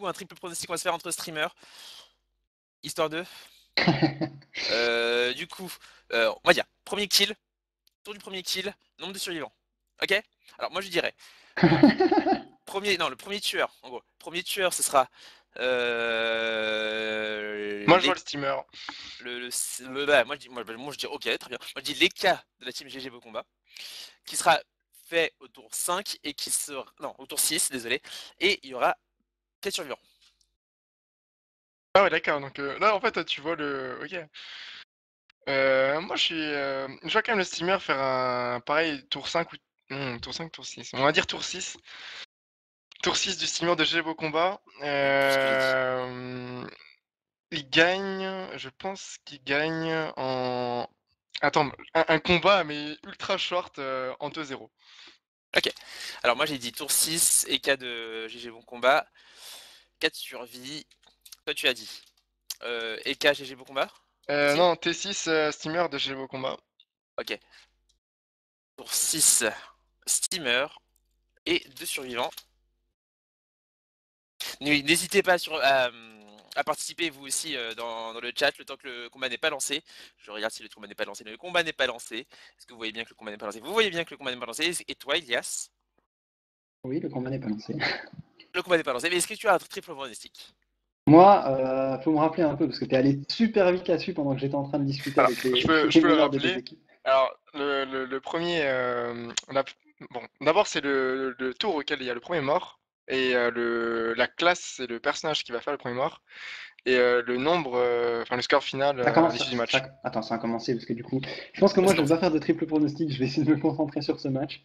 un triple pronostic, on va se faire entre streamers. Histoire de. Du coup, on va dire, premier kill, tour du premier kill, nombre de survivants. Ok? Alors moi je dirais, le premier tueur, en gros. Premier tueur, ce sera Moi je vois le steamer. moi je dis ok, très bien. Moi je dis les cas de la team GG Beau Combat, qui sera fait au tour 5 et qui sera. Non, au tour 6, désolé. Et il y aura 4 survivants. Ah ouais, d'accord, donc là en fait tu vois le. Ok. Moi je vois quand même le steamer faire un pareil tour 5 ou. Tour 5, tour 6. On va dire tour 6. Tour 6 du steamer de GG Beau Combat. Oui, c'est ce que j'ai dit. Il gagne, je pense qu'il gagne en. Attends, un combat mais ultra short en 2-0. Ok. Alors moi j'ai dit tour 6 et cas de GG Bon Combat. 4 survies. Toi tu as dit EK GG Beau Combat aussi. Non, T6 steamer de GG Beau Combat. Ok. Tour 6 steamer et 2 survivants. N'hésitez pas à participer vous aussi dans le chat le temps que le combat n'est pas lancé. Je regarde si le combat n'est pas lancé. Le combat n'est pas lancé. Est-ce que vous voyez bien que le combat n'est pas lancé? Vous voyez bien que le combat n'est pas lancé. Et toi, Ilias? Oui, le combat n'est pas lancé. Le combat n'est pas lancé. Mais est-ce que tu as un triple pronostic? Moi, faut me rappeler un peu, parce que t'es allé super vite là-dessus pendant que j'étais en train de discuter Alors, avec les, je les peux le meneurs des deux rappeler. équipes. Alors, le premier. Bon, d'abord, c'est le tour auquel il y a le premier mort. Et la classe, c'est le personnage qui va faire le premier mort. Et le nombre, enfin le score final Ça à commence, l'issue du match. Attends, ça a commencé, parce que du coup, je pense que moi, je vais pas faire de triple pronostic, je vais essayer de me concentrer sur ce match.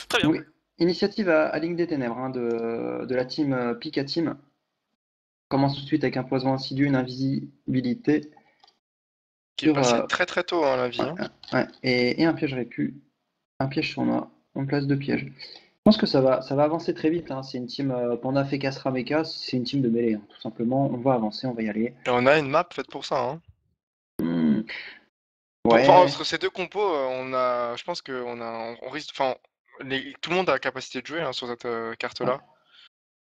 Très bien. Donc, initiative à Ligue des Ténèbres, hein, de la team Pika Team. Commence tout de suite avec un poison insidieux, une invisibilité. Qui est passé très très tôt hein, la vie. Hein. Ouais, et un piège répu, un piège sournois, en place de piège. Je pense que ça va avancer très vite. Hein. C'est une team Panda, Feka, Srameka, c'est une team de mêlée, hein, tout simplement. On va avancer, on va y aller. Et on a une map faite pour ça. Hein. Enfin, Ouais. entre ces deux compos, je pense on risque, enfin, tout le monde a la capacité de jouer hein, sur cette carte-là.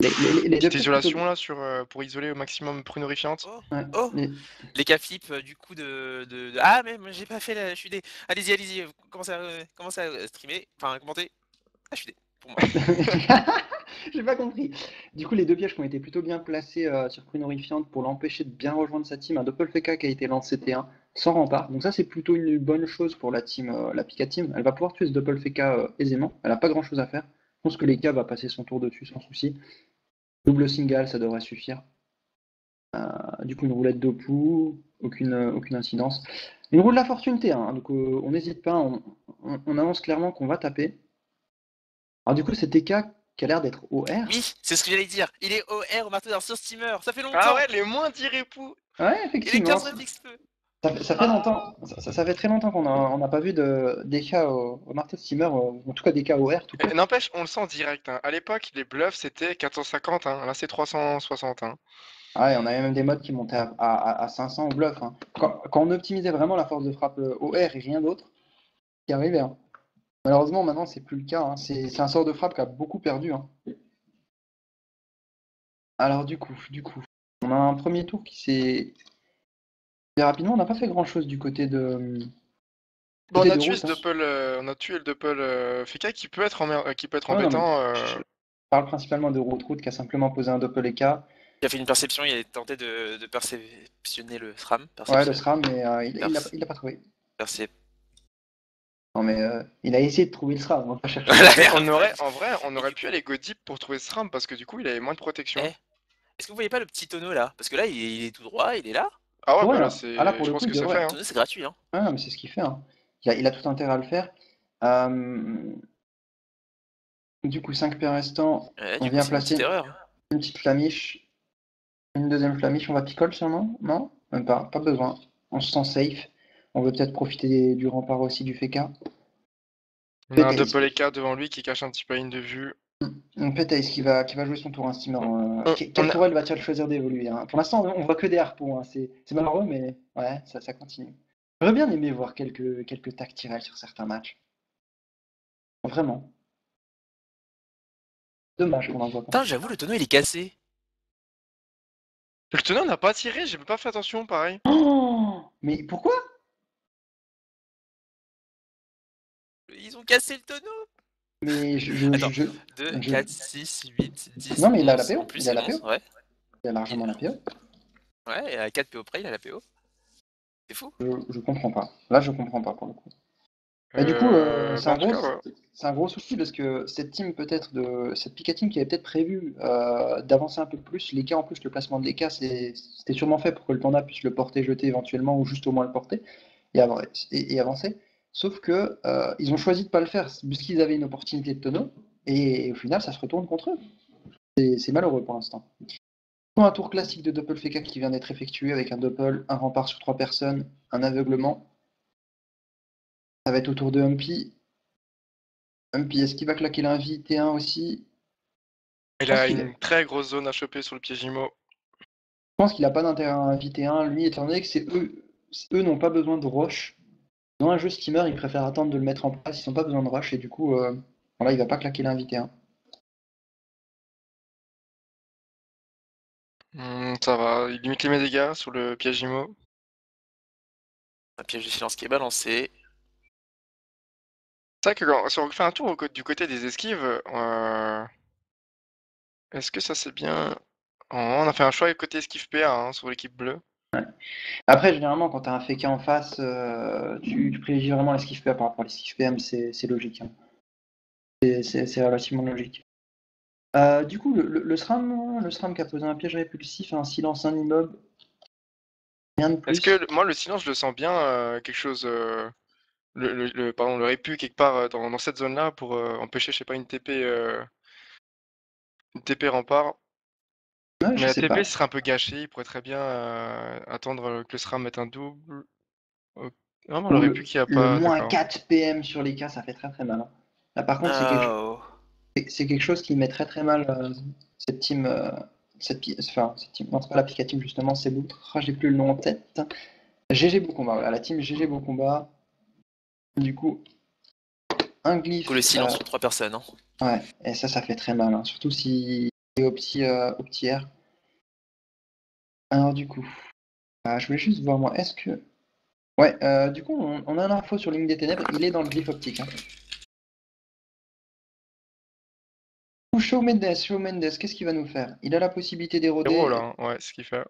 Les deux Petite pièges isolation plutôt. là pour isoler au maximum prunorifiante. Oh, Ouais, oh. Les cas flip du coup Ah mais j'ai pas fait la. Je suis Allez-y, commencez à streamer, enfin commenter. Ah je suis pour moi. J'ai pas compris. Du coup, les deux pièges qui ont été plutôt bien placés sur Prune Horrifiante pour l'empêcher de bien rejoindre sa team. Un Doppelfeka qui a été lancé T1 sans rempart. Donc ça, c'est plutôt une bonne chose pour la team, la Pika Team. Elle va pouvoir tuer ce Doppelfeka aisément. Elle a pas grand chose à faire. Je pense que Leka va passer son tour dessus sans souci. Double single, ça devrait suffire. Du coup, une roulette de pou, aucune incidence. Une roue de la fortune T1, hein, donc on n'hésite pas, on annonce clairement qu'on va taper. Alors du coup, c'est TK qui a l'air d'être OR. Oui, c'est ce que j'allais dire. Il est OR au marteau d'un sur steamer, ça fait Ah longtemps. ouais, les moins 10 répous. Ouais, Et les effectivement. 15 réflexes feu. Ça fait longtemps, ça fait très longtemps qu'on n'a pas vu des cas au marteau de steamer, en tout cas des cas OR tout court. N'empêche, on le sent direct. Hein. À l'époque, les bluffs c'était 450, hein. Là c'est 360. Hein. Ouais, on avait même des modes qui montaient à 500 au bluff. Hein. Quand on optimisait vraiment la force de frappe OR et rien d'autre, qui arrivait. Hein. Malheureusement, maintenant, c'est plus le cas. Hein. C'est un sort de frappe qui a beaucoup perdu. Hein. Alors, du coup, on a un premier tour qui s'est fait rapidement. On n'a pas fait grand-chose du côté de. Bon, on a De tué route. ce Hein. double, on a tué le double Feka qui peut être, qui peut être Ouais, non, mais embêtant. je parle principalement de route qui a simplement posé un doppel EK. Il a fait une perception, il a tenté de perceptionner le SRAM. Ouais, le SRAM, mais il Perce- l'a pas trouvé. Percep. Non, mais il a essayé de trouver le SRAM. On va pas chercher. Mais on aurait, en vrai, on Et aurait du pu coup, aller go deep pour trouver ce ram parce que du coup, il avait moins de protection. est-ce que vous voyez pas le petit tonneau là? Parce que là, il est tout droit, il est là. Ah ouais, Ouais, bah là, là, pour je le pense coup, que il c'est devrait. fait. Le Hein. tonneau, c'est gratuit, hein. Ah, mais c'est ce qu'il fait. Hein. Il a tout intérêt à le faire. Euh, Du coup, 5 paires restants. Ouais, On du coup, vient c'est une petite placer erreur. Hein. une petite flamiche. Une deuxième flamiche. On va picole sûrement? Non? Même pas. Pas besoin. On se sent safe. On veut peut-être profiter du rempart aussi du Feka. On a un Pétaïs. double EK devant lui qui cache un petit peu la ligne de vue. Pétaïs qui va jouer son tour, un steamer. On Quel a... tour elle va-t-elle choisir d'évoluer? Hein? Pour l'instant, on voit que des harpons. Hein. C'est malheureux, mais ouais, ça continue. J'aurais bien aimé voir quelques tacs tirels sur certains matchs. Vraiment. Dommage qu'on n'en voit pas. Putain, j'avoue, le tonneau, il est cassé. Le tonneau n'a pas tiré, j'ai pas fait attention, pareil. Oh, mais pourquoi? Ils ont cassé le tonneau. Mais Attends, 2, je- 4, 6, 8, 10, Non, mais il a la 11. En PO. plus, Il a c'est la 11, PO. ouais. Il a largement la PO. Ouais, et à 4 PO près, il a la PO. C'est fou. Je comprends pas. Là, je comprends pas pour le coup. Et du coup, Bah, en tout cas, ouais. c'est un gros souci parce que cette team peut-être de cette Pika team qui avait peut-être prévu d'avancer un peu plus. Les cas en plus, le placement de l'EK, c'était sûrement fait pour que le Panda puisse le porter, jeter éventuellement ou juste au moins le porter et avancer. Sauf que ils ont choisi de pas le faire puisqu'ils avaient une opportunité de tonneau et au final, ça se retourne contre eux. C'est malheureux pour l'instant. Un tour classique de Doppelfeka qui vient d'être effectué avec un doppel, un rempart sur 3 personnes, un aveuglement. Ça va être au tour de Humpy. Humpy, est-ce qu'il va claquer l'invite T1 aussi? Il a une très grosse zone à choper sur le piège IMO. Je pense qu'il n'a pas d'intérêt à inviter un, lui, étant donné que eux n'ont pas besoin de rush. Dans un jeu steamer, ils préfèrent attendre de le mettre en place, ils n'ont pas besoin de rush, et du coup, voilà, il va pas claquer l'invité 1. Ça va, il limite les dégâts sur le piège IMO. Un piège de silence qui est balancé. C'est vrai que si on fait un tour du côté des esquives, est-ce que ça c'est bien... On a fait un choix côté esquive PA hein, sur l'équipe bleue. Après, généralement, quand tu as un Feka en face, tu privilégies vraiment l'esquive PA par rapport à l'esquive PM, c'est logique. Hein. C'est relativement logique. Du coup, le SRAM qui a posé un piège répulsif, un silence, un immeuble, rien de plus. Est-ce que le silence, je le sens bien quelque chose... pardon, le répu quelque part dans cette zone-là pour empêcher, je sais pas, une TP rempart. Ouais, Mais je la sais TP pas. serait un peu gâchée, il pourrait très bien attendre que le SRAM mette un double. Ok. Vraiment, le Ou répu qui a le pas... moins D'accord. 4 PM sur les cas, ça fait très très mal. Hein. Là, par contre, Oh. c'est quelque chose qui met très très mal cette team. Cette team. Non, c'est pas la Pika team justement, c'est l'autre. Ah, j'ai plus le nom en tête. GG Beau Combat, voilà, la team GG Beau Combat. Du coup, un Du coup, le glyphe. silence sur 3 personnes. Hein. Ouais, et ça fait très mal. Hein. Surtout si c'est au petit R. Alors, du coup, je voulais juste voir moi, est-ce que. Ouais, du coup, on a l'info sur Ligne des Ténèbres, il est dans le glyphe optique. Hein. Shawn Mendes, qu'est-ce qu'il va nous faire? Il a la possibilité Héros d'éroder, là, hein. Ouais, ce qu'il fait.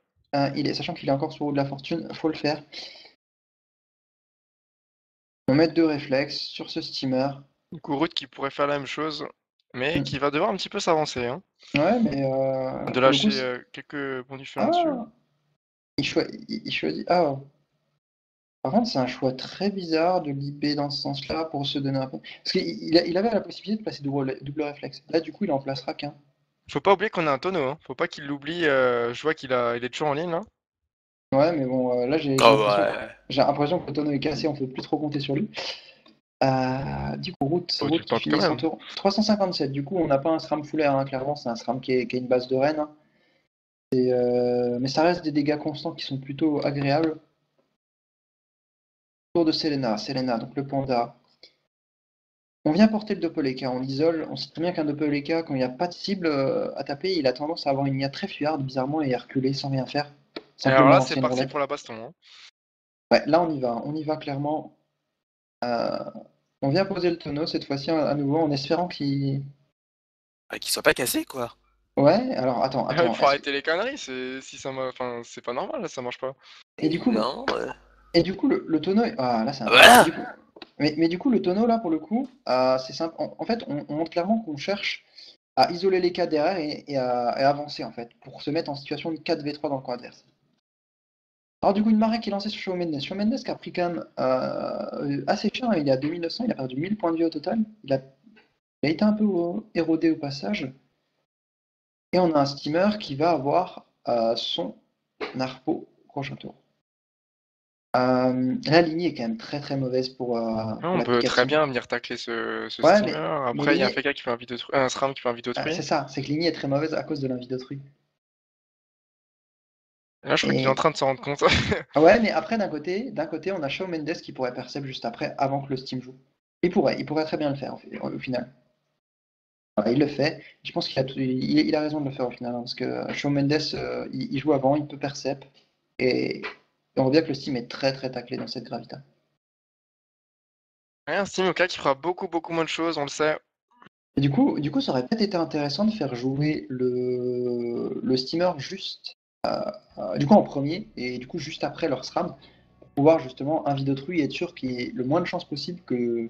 sachant qu'il est encore sur roue de la fortune, faut le faire. On met 2 réflexes sur ce steamer. Gurut qui pourrait faire la même chose, mais Hmm. qui va devoir un petit peu s'avancer. Hein. Ouais, mais De pour le coup, lâcher quelques bonus là-dessus. ah, il choisit. Ah, par contre, c'est un choix très bizarre de l'IB dans ce sens-là pour se donner un peu. Parce qu'il avait la possibilité de placer double réflexe. Là, du coup, il en placera qu'un. Faut pas oublier qu'on a un tonneau, hein. Faut pas qu'il l'oublie. Je vois il est toujours en ligne là. Ouais, mais bon, là, Oh ouais. j'ai l'impression que le tonneau est cassé, on peut plus trop compter sur lui. Du coup, Oh, tu Route le qui portes quand finit son même. tour. 357, du coup, on n'a pas un SRAM full air, hein, clairement, c'est un SRAM qui a une base de Rennes. Hein. Mais ça reste des dégâts constants qui sont plutôt agréables. Tour de Selena, donc le panda. On vient porter le Doppeleka, on l'isole. On sait très bien qu'un Doppeleka, quand il n'y a pas de cible à taper, il a tendance à avoir une IA très fuyarde, bizarrement, et à reculer sans rien faire. Et alors Simplement là, c'est lancer une parti roulette. pour la baston. Hein. Ouais, là on y va clairement. Euh, on vient poser le tonneau cette fois-ci à nouveau en espérant qu'il. Qu'il soit pas cassé, quoi. Ouais, alors Il attends. faut arrêter les conneries. Si ça enfin, c'est pas normal là, ça marche pas. Et du coup, Non. le tonneau. Ah là c'est un peu. Voilà. Du coup... mais du coup, le tonneau là pour le coup, c'est simple. En fait, on montre clairement qu'on cherche à isoler les cas derrière et à avancer en fait, pour se mettre en situation de 4v3 dans le camp adverse. Alors du coup, une marée qui est lancée sur Shawn Mendes. Shawn Mendes qui a pris quand même assez cher, hein. Il est à 2900, il a perdu 1000 points de vie au total. Il a été un peu érodé au passage. Et on a un steamer qui va avoir son Narpo prochain tour. La lignée est quand même très très mauvaise pour On la peut très Pikachu. bien venir tacler ce Ouais, steamer. mais Après, il y a un lignée, FK qui fait un SRAM qui fait un vide c'est autrui. ça, c'est que lignée est très mauvaise à cause de l'invite d'autrui. Et là, je crois qu'il est en Et train de s'en rendre compte. ouais, mais après d'un côté, on a Shawn Mendes qui pourrait percept juste après, avant que le Steam joue. Il pourrait très bien le faire au final. Voilà, il le fait. Je pense il a raison de le faire au final, hein, parce que Shawn Mendes, il joue avant, il peut percep, et on voit bien que le Steam est très très taclé dans cette Gravita. Ouais, un Steam OK qui fera beaucoup moins de choses, on le sait. Et ça aurait peut-être été intéressant de faire jouer le steamer juste du coup en premier et du coup juste après leur SRAM pour pouvoir justement inviter d'autrui et être sûr qu'il y ait le moins de chances possible que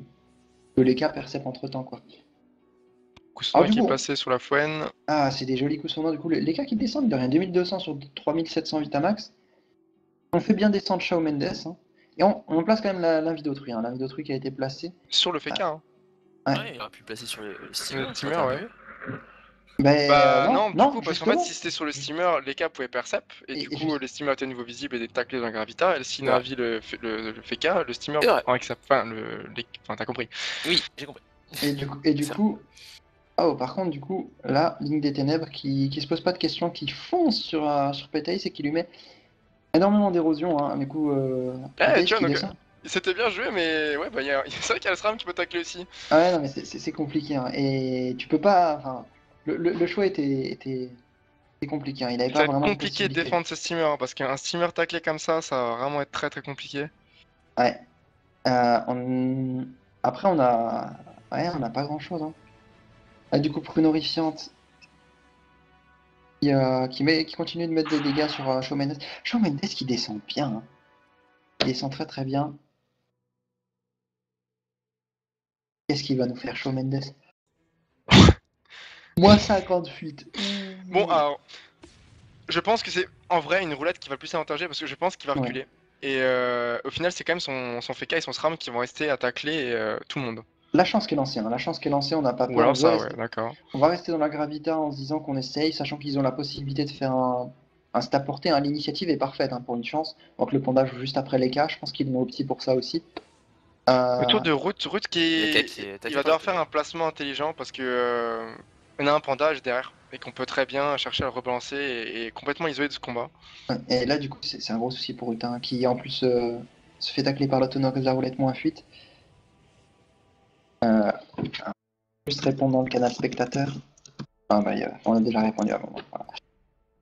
les cas percèpent entre temps quoi. Alors Kusuma du qui est coup, passé sur la Fuen. c'est des jolis coups sur du coup les cas qui descendent de rien 2200 sur 3700 Vitamax. On fait bien descendre Shawn Mendes hein, et on place quand même l'invite d'autrui, hein, l'invite d'autrui qui a été placé. Sur le FK, hein. Ouais. Ouais, il aurait pu le placer sur le Le steamer, ça aurait steamer, été un peu ouais. mieux. Ben Bah non, du non, coup, parce qu'en fait, si justement. c'était sur le steamer, les cas pouvaient percep, et du Et coup, les steamers étaient à nouveau visibles et taclés dans la Gravita, et si C'est vrai. Navi le FK, le steamer, C'est vrai. enfin, enfin, t'as compris. Oui, j'ai compris. Et du C'est coup, oh, par contre, du coup, là, Ligne des Ténèbres qui se pose pas de questions, qui fonce sur Pétaïs et qui lui met énormément d'érosion. Hein. Du coup, Eh, Pétaïs tu vois, qui donc, descend. c'était bien joué, mais ouais, bah, c'est vrai qu'il y a le SRAM qui peut tacler aussi. Ah ouais, non, mais c'est compliqué. Hein. Et tu peux pas. Enfin, le choix était compliqué. Hein. Il n'avait Ça pas va être vraiment de compliqué de possibilité. défendre ce steamer, hein, parce qu'un steamer taclé comme ça va vraiment être très compliqué. Ouais. Euh, Après, on a. Ouais, on n'a pas grand-chose. Hein. Ah, du coup, Prune Horrifiante qui continue de mettre des dégâts sur Shawn Mendes. Shawn Mendes qui descend bien. Hein. Il descend très très bien. Qu'est-ce qu'il va nous faire, Shawn Mendes? Moins 58. Bon, Ouh. alors, je pense que c'est en vrai une roulette qui va le plus avantager, parce que je pense qu'il va Ouais. reculer. Et au final, c'est quand même son FK et son SRAM qui vont rester à tacler tout le monde. La chance qu'est lancée, hein. La chance qu'est lancée, on n'a pas Ou peur, alors ça, ouais, d'accord. on va rester dans la gravita en se disant qu'on essaye, sachant qu'ils ont la possibilité de faire un stat porté, hein. L'initiative est parfaite hein, pour une chance. Donc le panda joue juste après les cas, je pense qu'ils vont opter pour ça aussi. Autour Euh, de Root le cas qui est il taclé va par le devoir faire panda. un placement intelligent parce que on a un panda derrière et qu'on peut très bien chercher à le rebalancer et complètement isolé de ce combat. et là, du coup, c'est un gros souci pour Ulta, hein, qui en plus se fait tacler par l'autonome de la roulette moins fuite. Juste répondre dans le canal spectateur. Ah, bah, on a déjà répondu avant.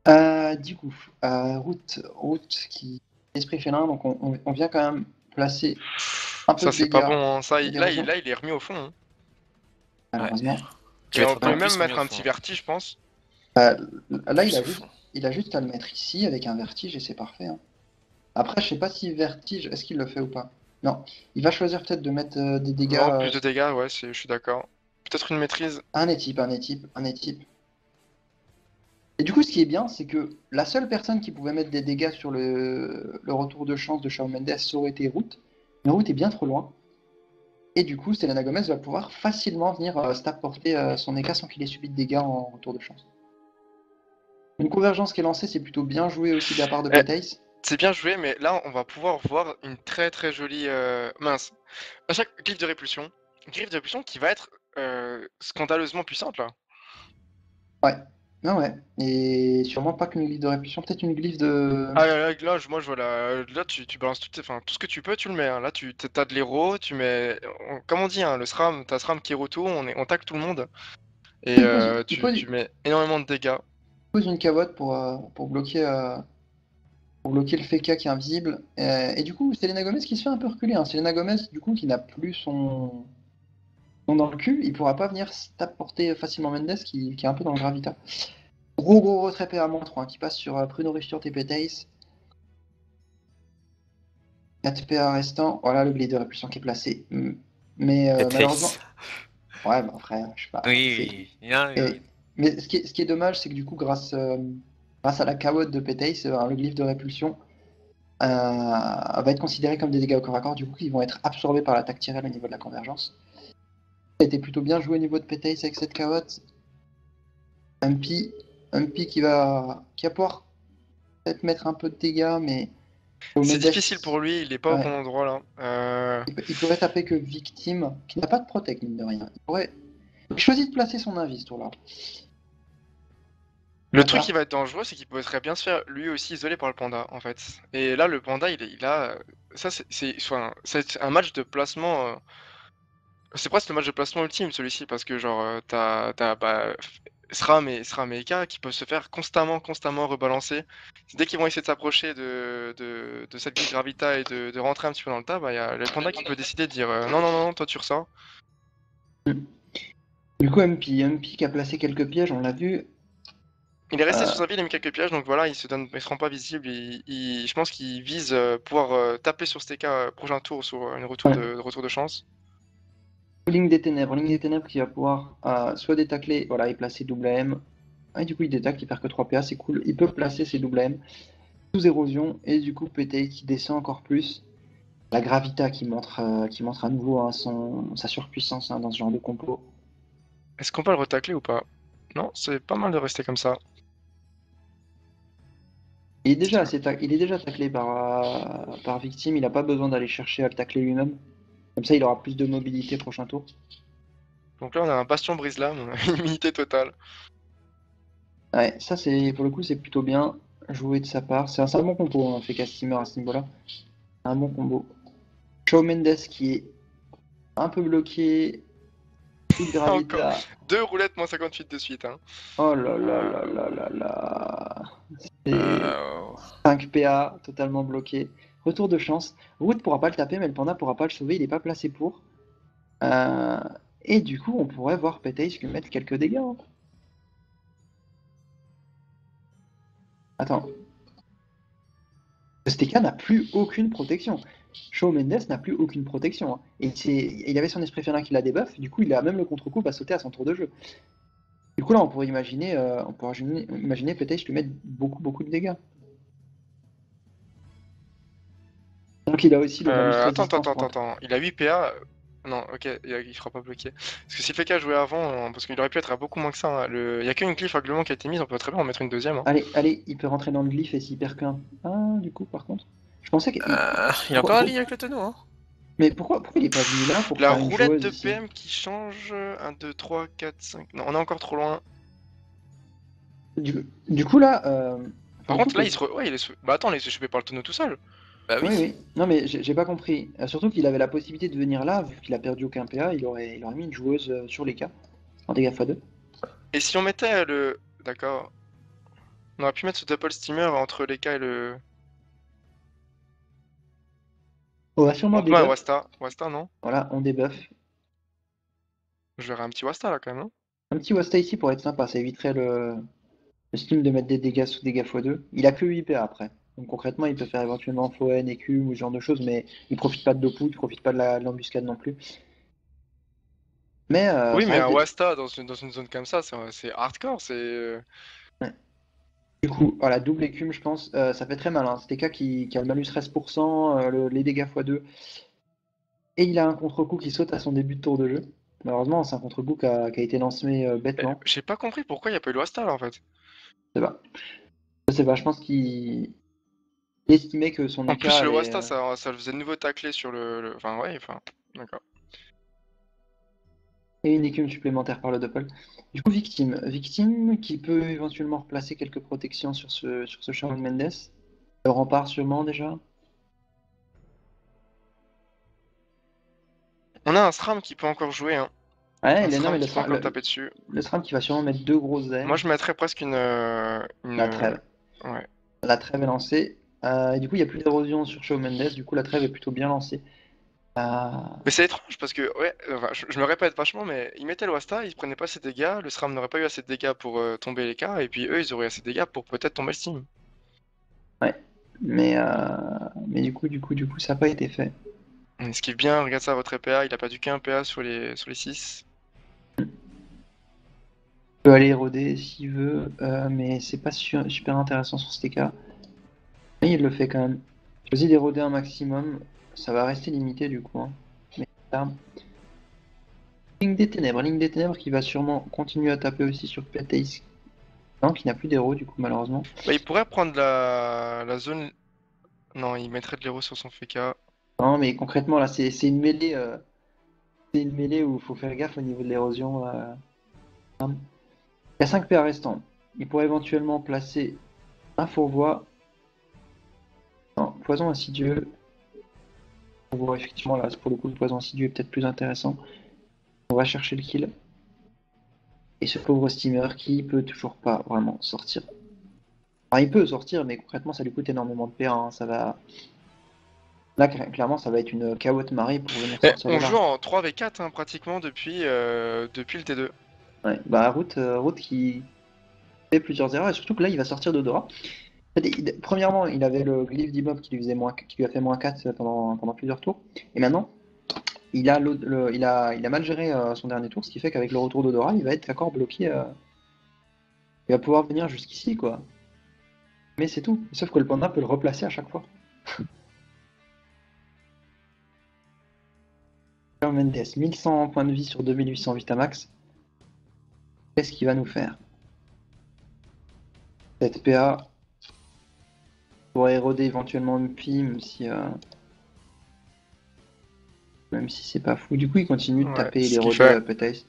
Voilà. Du coup, route qui esprit félin, donc on vient quand même placer un peu Ça de c'est pas dégâts bon, hein. Ça, et d'érosion, là il est remis au fond, hein. Ouais. malheureusement. Qui Et va on être peut encore Ouais. même plus remis mettre au un fond. petit Hein. vertige, je pense. Là, Plus au fond. il a juste à le mettre ici avec un vertige et c'est parfait. Hein. Après, je sais pas si vertige, est-ce qu'il le fait ou pas? Non, il va choisir peut-être de mettre des dégâts Non, plus de dégâts, ouais, je suis d'accord. Peut-être une maîtrise. un étype. Et du coup, ce qui est bien, c'est que la seule personne qui pouvait mettre des dégâts sur le retour de chance de Shawn Mendes, ça aurait été Root. Mais Root est bien trop loin. Et du coup, Selena Gomez va pouvoir facilement venir stab porter son EK sans qu'il ait subi de dégâts en retour de chance. Une convergence qui est lancée, c'est plutôt bien joué aussi de la part de Eh, Pétaïs. c'est bien joué, mais là on va pouvoir voir une très jolie mince. À chaque griffe de répulsion qui va être scandaleusement puissante là. Ouais. Non, ouais. Et sûrement pas qu'une glyphe de répulsion, peut-être une glyphe de. Ah là, moi je vois là tu balances tout ce que tu peux, tu le mets, hein. Là t'as de l'héros, tu mets, comme on dit, hein, le SRAM, t'as SRAM qui est retour, on tacle tout le monde et tu mets énormément de dégâts. Il pose une cavotte pour bloquer le FK qui est invisible. Et du coup, Selena Gomez qui se fait un peu reculer. Hein. Selena Gomez, du coup, qui n'a plus son dans le cul, il pourra pas venir stab porter facilement Mendes qui est un peu dans le gravita. Gros retrait PA -3 hein, qui passe sur Pruno Richter et Pétaïs. 4 PA restant. Voilà le blé de répulsion qui est placé. Mais malheureusement. Pétaïs. Ouais, bah après, je sais pas. Oui, non, oui. Mais ce qui est dommage, c'est que du coup, grâce à la cawotte de Pétaïs, le glyphe de répulsion va être considéré comme des dégâts au corps à corps, du coup, qui vont être absorbés par l'attaque Tyrell au niveau de la convergence. Ça a été plutôt bien joué au niveau de Pétaïs avec cette cawotte. Humpy qui va pouvoir peut-être mettre un peu de dégâts, mais C'est Mendes, difficile pour lui, il est pas au bon ouais, endroit là. il pourrait taper que Victime, qui n'a pas de protect, mine de rien. Il choisit de placer son invis, ce tour-là. Le truc D'accord. qui va être dangereux, c'est qu'il pourrait très bien se faire lui aussi isolé par le panda en fait. Et là, le panda, il a. Ça, c'est un match de placement C'est presque le match de placement ultime celui-ci parce que genre t'as bah, SRAM et Eka qui peuvent se faire constamment rebalancer. Dès qu'ils vont essayer de s'approcher de cette guilde Gravita et de rentrer un petit peu dans le tas, bah il y a le panda qui peut décider de dire non non non non toi tu ressors. Du coup, MP qui a placé quelques pièges, on l'a vu. Il est resté sur sa ville, il a mis quelques pièges, donc voilà, il se rend pas visible. Je pense qu'il vise pouvoir taper sur STK prochain tour sur une retour de chance. Ligne des ténèbres qui va pouvoir soit détacler, voilà, et placer double AM. Et du coup, il détacle, il perd que 3 PA, c'est cool. Il peut placer ses double AM sous érosion, et du coup, PT qui descend encore plus. La Gravita qui montre à nouveau hein, sa surpuissance hein, dans ce genre de compo. Est-ce qu'on peut le retacler ou pas? Non, c'est pas mal de rester comme ça. Il est déjà taclé par victime, il n'a pas besoin d'aller chercher à le tacler lui-même. Comme ça, il aura plus de mobilité prochain tour. Donc là, on a un bastion brise-lame, immunité totale. Ouais, ça, pour le coup, c'est plutôt bien joué de sa part. C'est un bon combo, hein, fait Steamer à ce niveau-là. Un bon combo. Shawn Mendes qui est un peu bloqué. Coup de Encore Gravita. 2 roulettes moins 58 de suite. Hein. Oh là là là là là là. C'est Euh, 5 PA, totalement bloqué. Retour de chance. Wood pourra pas le taper, mais le panda pourra pas le sauver, il est pas placé pour. Euh, Et du coup, on pourrait voir Petace lui mettre quelques dégâts. Hein. Attends. STK n'a plus aucune protection. Shawn Mendes n'a plus aucune protection. Hein. Et il avait son esprit félin qui l'a débuff, du coup, il a même le contre-coup à sauter à son tour de jeu. Du coup, là, on pourrait imaginer Petace lui mettre beaucoup de dégâts. Donc, il a aussi le malus résistance. Attends. Il a 8 PA. Non, ok, il sera pas bloqué. Parce que si FK jouait avant, parce qu'il aurait pu être à beaucoup moins que ça. Hein, il y a qu'une glyphe aglement qui a été mise, on peut très bien en mettre une deuxième. Hein. Allez, il peut rentrer dans le glyphe et s'il perd qu'un. Ah, du coup, par contre. Je pensais qu'il. il est encore aligné avec le tonneau, hein. Mais pourquoi il est pas venu là pour La faire une roulette joueuse de ici PM qui change. 1, 2, 3, 4, 5. Non, on est encore trop loin. Du coup, là. Par pour le contre, coup, là, il se. Ouais, il est. Bah attends, il s'est chopé par le tonneau tout seul. Bah oui. Oui. Non, mais j'ai pas compris. Surtout qu'il avait la possibilité de venir là, vu qu'il a perdu aucun PA, il aurait mis une joueuse sur les cas, en dégâts x2. Et si on mettait le. D'accord. On aurait pu mettre ce double steamer entre les cas et le. On va sûrement Montre-moi un debuff. Wasta. Wasta, non? Voilà, on debuff. Je verrais un petit Wasta là quand même, non? Un petit Wasta ici pour être sympa, ça éviterait le steam de mettre des dégâts sous dégâts x2. Il a que 8 PA après. Donc concrètement, il peut faire éventuellement Foen, écume ou ce genre de choses, mais il profite pas de Dopu, il profite pas de l'embuscade non plus. Mais Oui, ça mais un reste. Wasta dans une zone comme ça, c'est hardcore, c'est. Ouais. Du coup, voilà, double écume, je pense, ça fait très mal. Hein. C'est TK qui a le malus 13%, les dégâts x2. Et il a un contre-coup qui saute à son début de tour de jeu. Malheureusement, c'est un contre-coup qui a été lancé bêtement. J'ai pas compris pourquoi il y a pas eu le Wasta là en fait. Je sais pas. Je sais pas, je pense qu'il estimait que son En EK plus, le allait. Wasta, ça le faisait de nouveau tacler sur Enfin, ouais, enfin. D'accord. Et une écume supplémentaire par le doppel. Du coup, victime. Victime qui peut éventuellement replacer quelques protections sur ce Shawn Mendes. Le rempart sûrement déjà. On a un SRAM qui peut encore jouer, hein. Ouais, Un non, SRAM mais qui peut encore taper dessus. le SRAM qui va sûrement mettre deux grosses Moi, ailes. je mettrais presque La trêve. Ouais. La trêve est lancée. Et du coup, il n'y a plus d'érosion sur Shawn Mendes. Du coup, la trêve est plutôt bien lancée. Euh, Mais c'est étrange parce que, ouais, enfin, je me répète vachement, mais ils mettaient le Wasta, ils prenaient pas assez de dégâts, le SRAM n'aurait pas eu assez de dégâts pour tomber les cas, et puis eux, ils auraient assez de dégâts pour peut-être tomber le Steam. Ouais. Mais du coup, ça n'a pas été fait. On esquive bien, regarde ça, votre PA, il a perdu qu'un PA sur les 6. Il peut aller éroder s'il veut, mais c'est pas super intéressant sur ce TK. Mais il le fait quand même. Choisis d'éroder un maximum. Ça va rester limité du coup. Hein. Mais ça. Ligne des ténèbres qui va sûrement continuer à taper aussi sur Petace. Non, qui n'a plus d'héros du coup malheureusement. Bah, il pourrait prendre la zone. Non, il mettrait de l'héros sur son FK. Non, mais concrètement là, c'est une mêlée. C'est une mêlée où il faut faire gaffe au niveau de l'érosion. Il y a 5 PA restants. Il pourrait éventuellement placer un fourvoie. Non, poison insidieux. Fourvoie, effectivement, là, pour le coup, le poison insidieux est peut-être plus intéressant. va chercher le kill. Et ce pauvre steamer qui peut toujours pas vraiment sortir. Enfin, il peut sortir, mais concrètement, ça lui coûte énormément de PA. Hein. Ça va... Là, clairement, ça va être une caotte marée pour venir sortir On de là. joue en 3v4 hein, pratiquement depuis le T2. Ouais, bah, Root qui fait plusieurs erreurs, et surtout que là, il va sortir d'Odora. Premièrement, il avait le glyphe d'Imob qui lui a fait -4 pendant plusieurs tours. Et maintenant, il a mal géré son dernier tour, ce qui fait qu'avec le retour d'Odora, il va être d'accord bloqué. Il va pouvoir venir jusqu'ici, quoi. Mais c'est tout. Sauf que le panda peut le replacer à chaque fois. Mendes, 1100 points de vie sur 2800 Vitamax. Qu'est-ce qu'il va nous faire? Cette PA pour éroder éventuellement MP, même si c'est pas fou. Du coup, il continue de taper et d'éroder peut-être.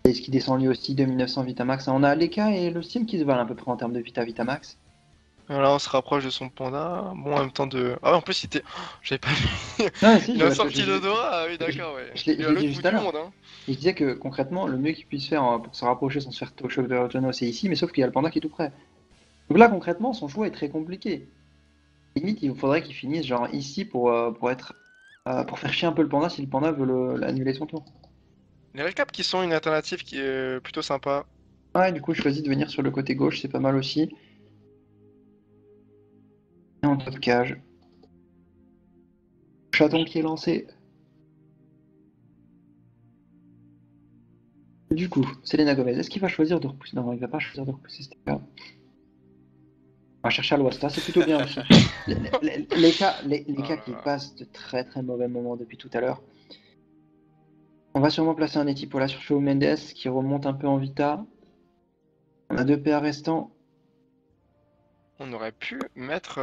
Et ce qui descend lui aussi, 2900 Vitamax. On a Leka et le Steam qui se valent à peu près en termes de Vitamax. Là, on se rapproche de son panda. Bon, en même temps de. Ah ouais, en plus, il était. J'avais pas vu. Non, si, il a sorti d'Odora. Ah oui, d'accord, ouais. Je l'ai dit juste à l'heure. Hein. Et je disais que concrètement, le mieux qu'il puisse faire pour se rapprocher sans se faire choc de Retono, c'est ici, mais sauf qu'il y a le panda qui est tout près. Donc là, concrètement, son choix est très compliqué. Limite, il faudrait qu'il finisse genre ici pour faire chier un peu le panda si le panda veut annuler son tour. Les recaps qui sont une alternative qui est plutôt sympa. Ouais, du coup, je choisis de venir sur le côté gauche, c'est pas mal aussi. Et en top cage. Chaton qui est lancé. Du coup, Selena Gomez, est-ce qu'il va choisir de repousser? Non, il va pas choisir de repousser cette carte. On va chercher Alwasta, c'est plutôt bien aussi. Les cas qui passent de très très mauvais moments depuis tout à l'heure. On va sûrement placer un Etipola sur Shawn Mendes qui remonte un peu en vita. On a 2 PA restants. On aurait pu mettre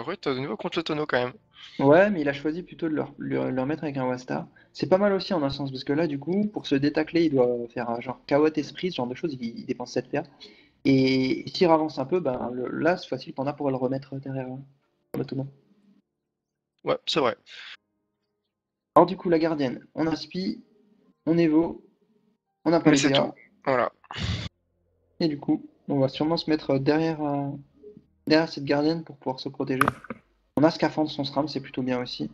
Ruth de nouveau contre le tonneau quand même. Ouais, mais il a choisi plutôt de leur mettre avec un Wasta. C'est pas mal aussi en un sens, parce que là, du coup, pour se détacler, il doit faire genre Kawot Esprit, ce genre de choses, il dépense 7 PA. Et s'il avance un peu, ben, là, cette fois-ci, le panda pourrait le remettre derrière le tonneau. Ouais, c'est vrai. Alors du coup, la gardienne, on inspi, on évo, on n'a pas les PA. Tout. Voilà. Et du coup, on va sûrement se mettre derrière cette gardienne pour pouvoir se protéger. On a scaphandre son SRAM, c'est plutôt bien aussi.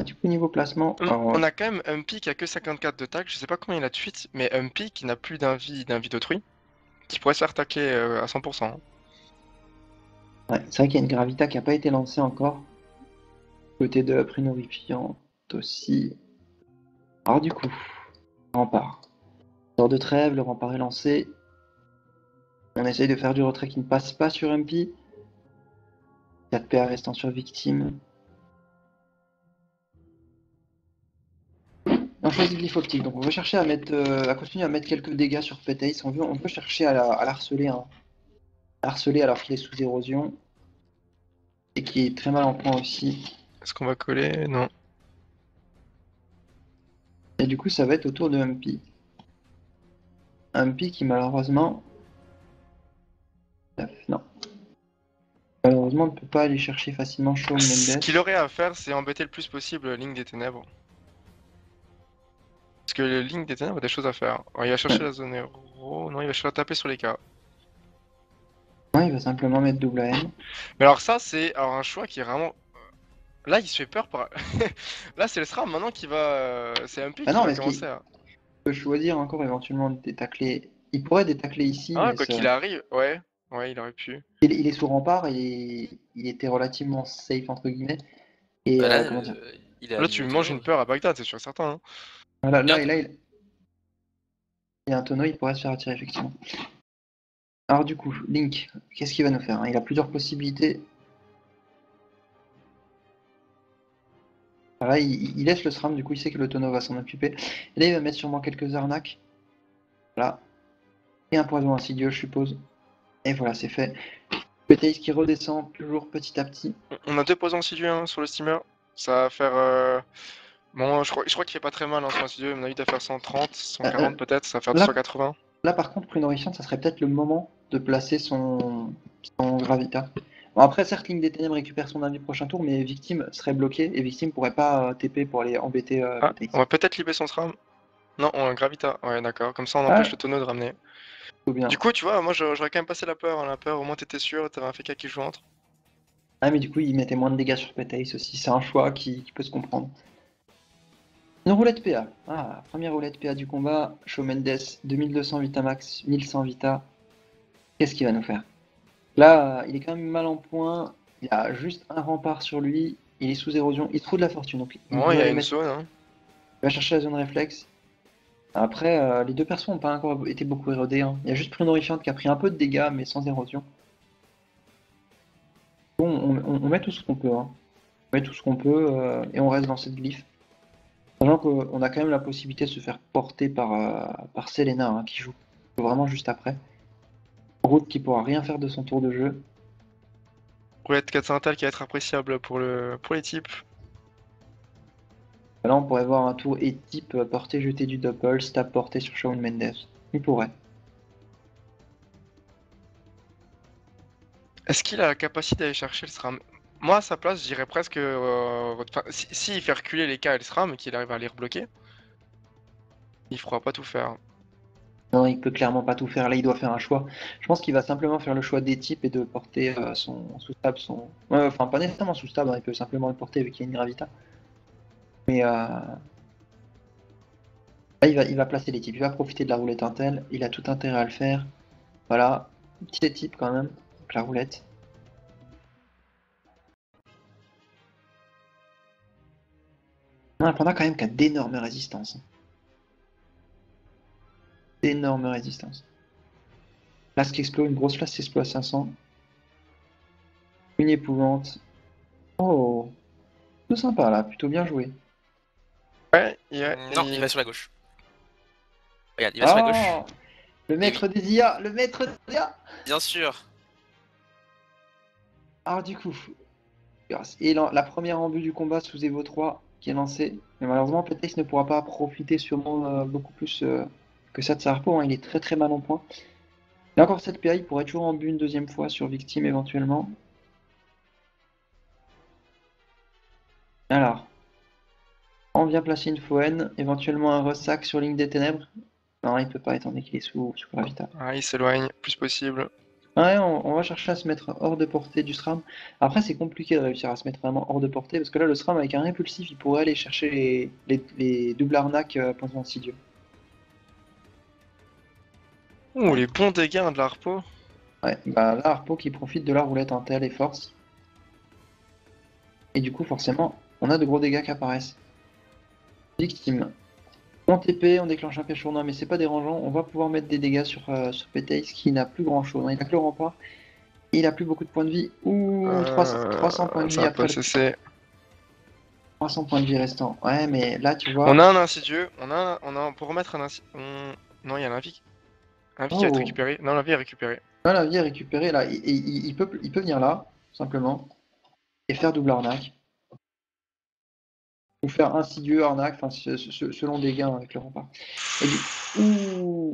Du coup, niveau placement... On a quand même Humpy qui a que 54 de tag, je sais pas combien il a de fuite, mais Humpy qui n'a plus d'un vie d'autrui, qui pourrait se faire tacler à 100%. Ouais, c'est vrai qu'il y a une Gravita qui n'a pas été lancée encore. Côté de Prune Horrifiante aussi. Alors du coup, rempart. Sort de trêve, le rempart est lancé. On essaye de faire du retrait qui ne passe pas sur MP. 4 PA restant sur victime. On choisit Glyph Optique, donc on va chercher à continuer à mettre quelques dégâts sur Petace. On peut chercher à l'harceler. Hein. Harceler alors qu'il est sous érosion. Et qui est très mal en point aussi. Est-ce qu'on va coller? Non. Et du coup, ça va être au tour de Humpy. Humpy qui malheureusement... Non. Malheureusement, on ne peut pas aller chercher facilement Shawn Mendes. Ce qu'il aurait à faire, c'est embêter le plus possible Ligne des Ténèbres. Parce que le Ligne des Ténèbres a des choses à faire. Alors, il va chercher la zone héros. Non, il va chercher à taper sur les cas. Non, il va simplement mettre double AM. Mais alors ça, c'est un choix qui est vraiment... Là, il se fait peur par... Là, c'est le SRAM maintenant qui va... C'est Humpy qui va commencer à... Il peut choisir encore éventuellement de détacler. Il pourrait détacler ici. Ah, quoi qu'il arrive, ouais. Ouais, il aurait pu. Il est sous rempart et il était relativement safe, entre guillemets. Et bah là, comment dire là, tu manges une peur à Bagdad, c'est sûr certain. Hein. Voilà, là, il y a un tonneau, il pourrait se faire attirer, effectivement. Alors du coup, Link, qu'est-ce qu'il va nous faire? Il a plusieurs possibilités. Là, il laisse le SRAM, du coup, il sait que le tonneau va s'en occuper. Et là, il va mettre sûrement quelques arnaques. Voilà. Et un poison insidieux, je suppose. Et voilà, c'est fait. Petace qui redescend toujours petit à petit. On a 2 poisons insidieux hein, sur le steamer. Ça va faire... Bon, je crois qu'il fait pas très mal, hein, son insidieux. On a eu à faire 130, 140 peut-être. Ça va faire 280. Là, par contre, Prune Horrifiante, ça serait peut-être le moment de placer son Gravita. Bon, après, certes, Ligne des Ténèbres récupère son âme du prochain tour, mais Victime serait bloqué et Victime pourrait pas TP pour aller embêter Ah, Petax. on va peut-être libérer son SRAM. Non, on Gravita. Ouais, d'accord. Comme ça, on Ah, empêche le tonneau de ramener. tout bien. Du coup, tu vois, moi, j'aurais quand même passé la peur. Hein. La peur, au moins, t'étais sûr, t'avais un FK qui joue entre. Ah, mais du coup, il mettait moins de dégâts sur Petax aussi. C'est un choix qui peut se comprendre. Une roulette PA. Ah, première roulette PA du combat. Shawn Mendes, 2200 Vita max, 1100 Vita. Qu'est-ce qu'il va nous faire? Là, il est quand même mal en point. Il a juste un rempart sur lui. Il est sous érosion. Il se trouve de la fortune. Donc, il Bon, il veut y a aller une mettre. zone. Hein. Il va chercher la zone réflexe. Après, les deux persos n'ont pas encore été beaucoup érodés. Hein. Il y a juste Prune Horrifiante qui a pris un peu de dégâts, mais sans érosion. Bon, on met tout ce qu'on peut. Hein. On met tout ce qu'on peut et on reste dans cette glyphe. Sachant qu'on a quand même la possibilité de se faire porter par Selena, hein, qui joue vraiment juste après. Route qui pourra rien faire de son tour de jeu. Roulette 4 Intel qui va être appréciable pour les types. Là, on pourrait voir un tour et type porté jeté du doppel, stab porté sur Shawn Mendes. Il pourrait. Est-ce qu'il a la capacité d'aller chercher le SRAM? Moi, à sa place, je dirais presque. Si il fait reculer les K et le SRAM et qu'il arrive à les rebloquer, il pourra pas tout faire. Non, il peut clairement pas tout faire. Là, il doit faire un choix. Je pense qu'il va simplement faire le choix des types et de porter son sous-stab. Enfin, pas nécessairement sous-stab, hein, il peut simplement le porter vu qu'il y a une gravita. Mais là, il va placer les types. Il va profiter de la roulette Intel. Il a tout intérêt à le faire. Voilà. Petit type quand même. Donc la roulette. Un panda quand même qui a d'énormes résistances. D'énormes résistances. Flasque explose, une grosse flasque explose à 500. Une épouvante. Oh, tout sympa là, plutôt bien joué. Ouais, Non, il va sur la gauche. Regarde, il va sur la gauche. Ah, le Et maître oui, des IA, le maître des IA. bien sûr. Alors du coup, et la première en but du combat sous Evo 3 qui est lancée. Mais malheureusement, Ptex ne pourra pas profiter sûrement beaucoup plus que ça de sa repos. Hein. Il est très très mal en point. Et encore cette PA, il pourrait toujours en but une deuxième fois sur Victime éventuellement. Alors, on vient placer une Foen, éventuellement un Ressac sur Ligne des Ténèbres. Non, il peut pas étant donné qu'il est sous Gravita. Ah, il s'éloigne plus possible. Ouais, on va chercher à se mettre hors de portée du SRAM. Après, c'est compliqué de réussir à se mettre vraiment hors de portée, parce que là, le SRAM, avec un impulsif, il pourrait aller chercher les doubles arnaques point insidieux. Ouh, les bons dégâts de la repo. Ouais, bah là, Harpo qui profite de la roulette Intel et force. Et du coup, forcément, on a de gros dégâts qui apparaissent. Victime. On TP, on déclenche un piège tournoi, mais c'est pas dérangeant. On va pouvoir mettre des dégâts sur Petace qui n'a plus grand chose. Il a que le rempart. Et il a plus beaucoup de points de vie. Ouh, 300 points de Ça vie va après pas le cesser. 300 points de vie restants. Ouais, mais là, tu vois. On a un insidieux. Pour remettre un insidieux. Non, il y a l'invi. L'invi qui va être Oh, récupéré. Non, l'invi est récupéré. là, la vie est récupérée. Là, il peut venir là, simplement, et faire double arnaque. Ou faire insidieux arnaque, enfin, selon des gains avec le rempart. Et du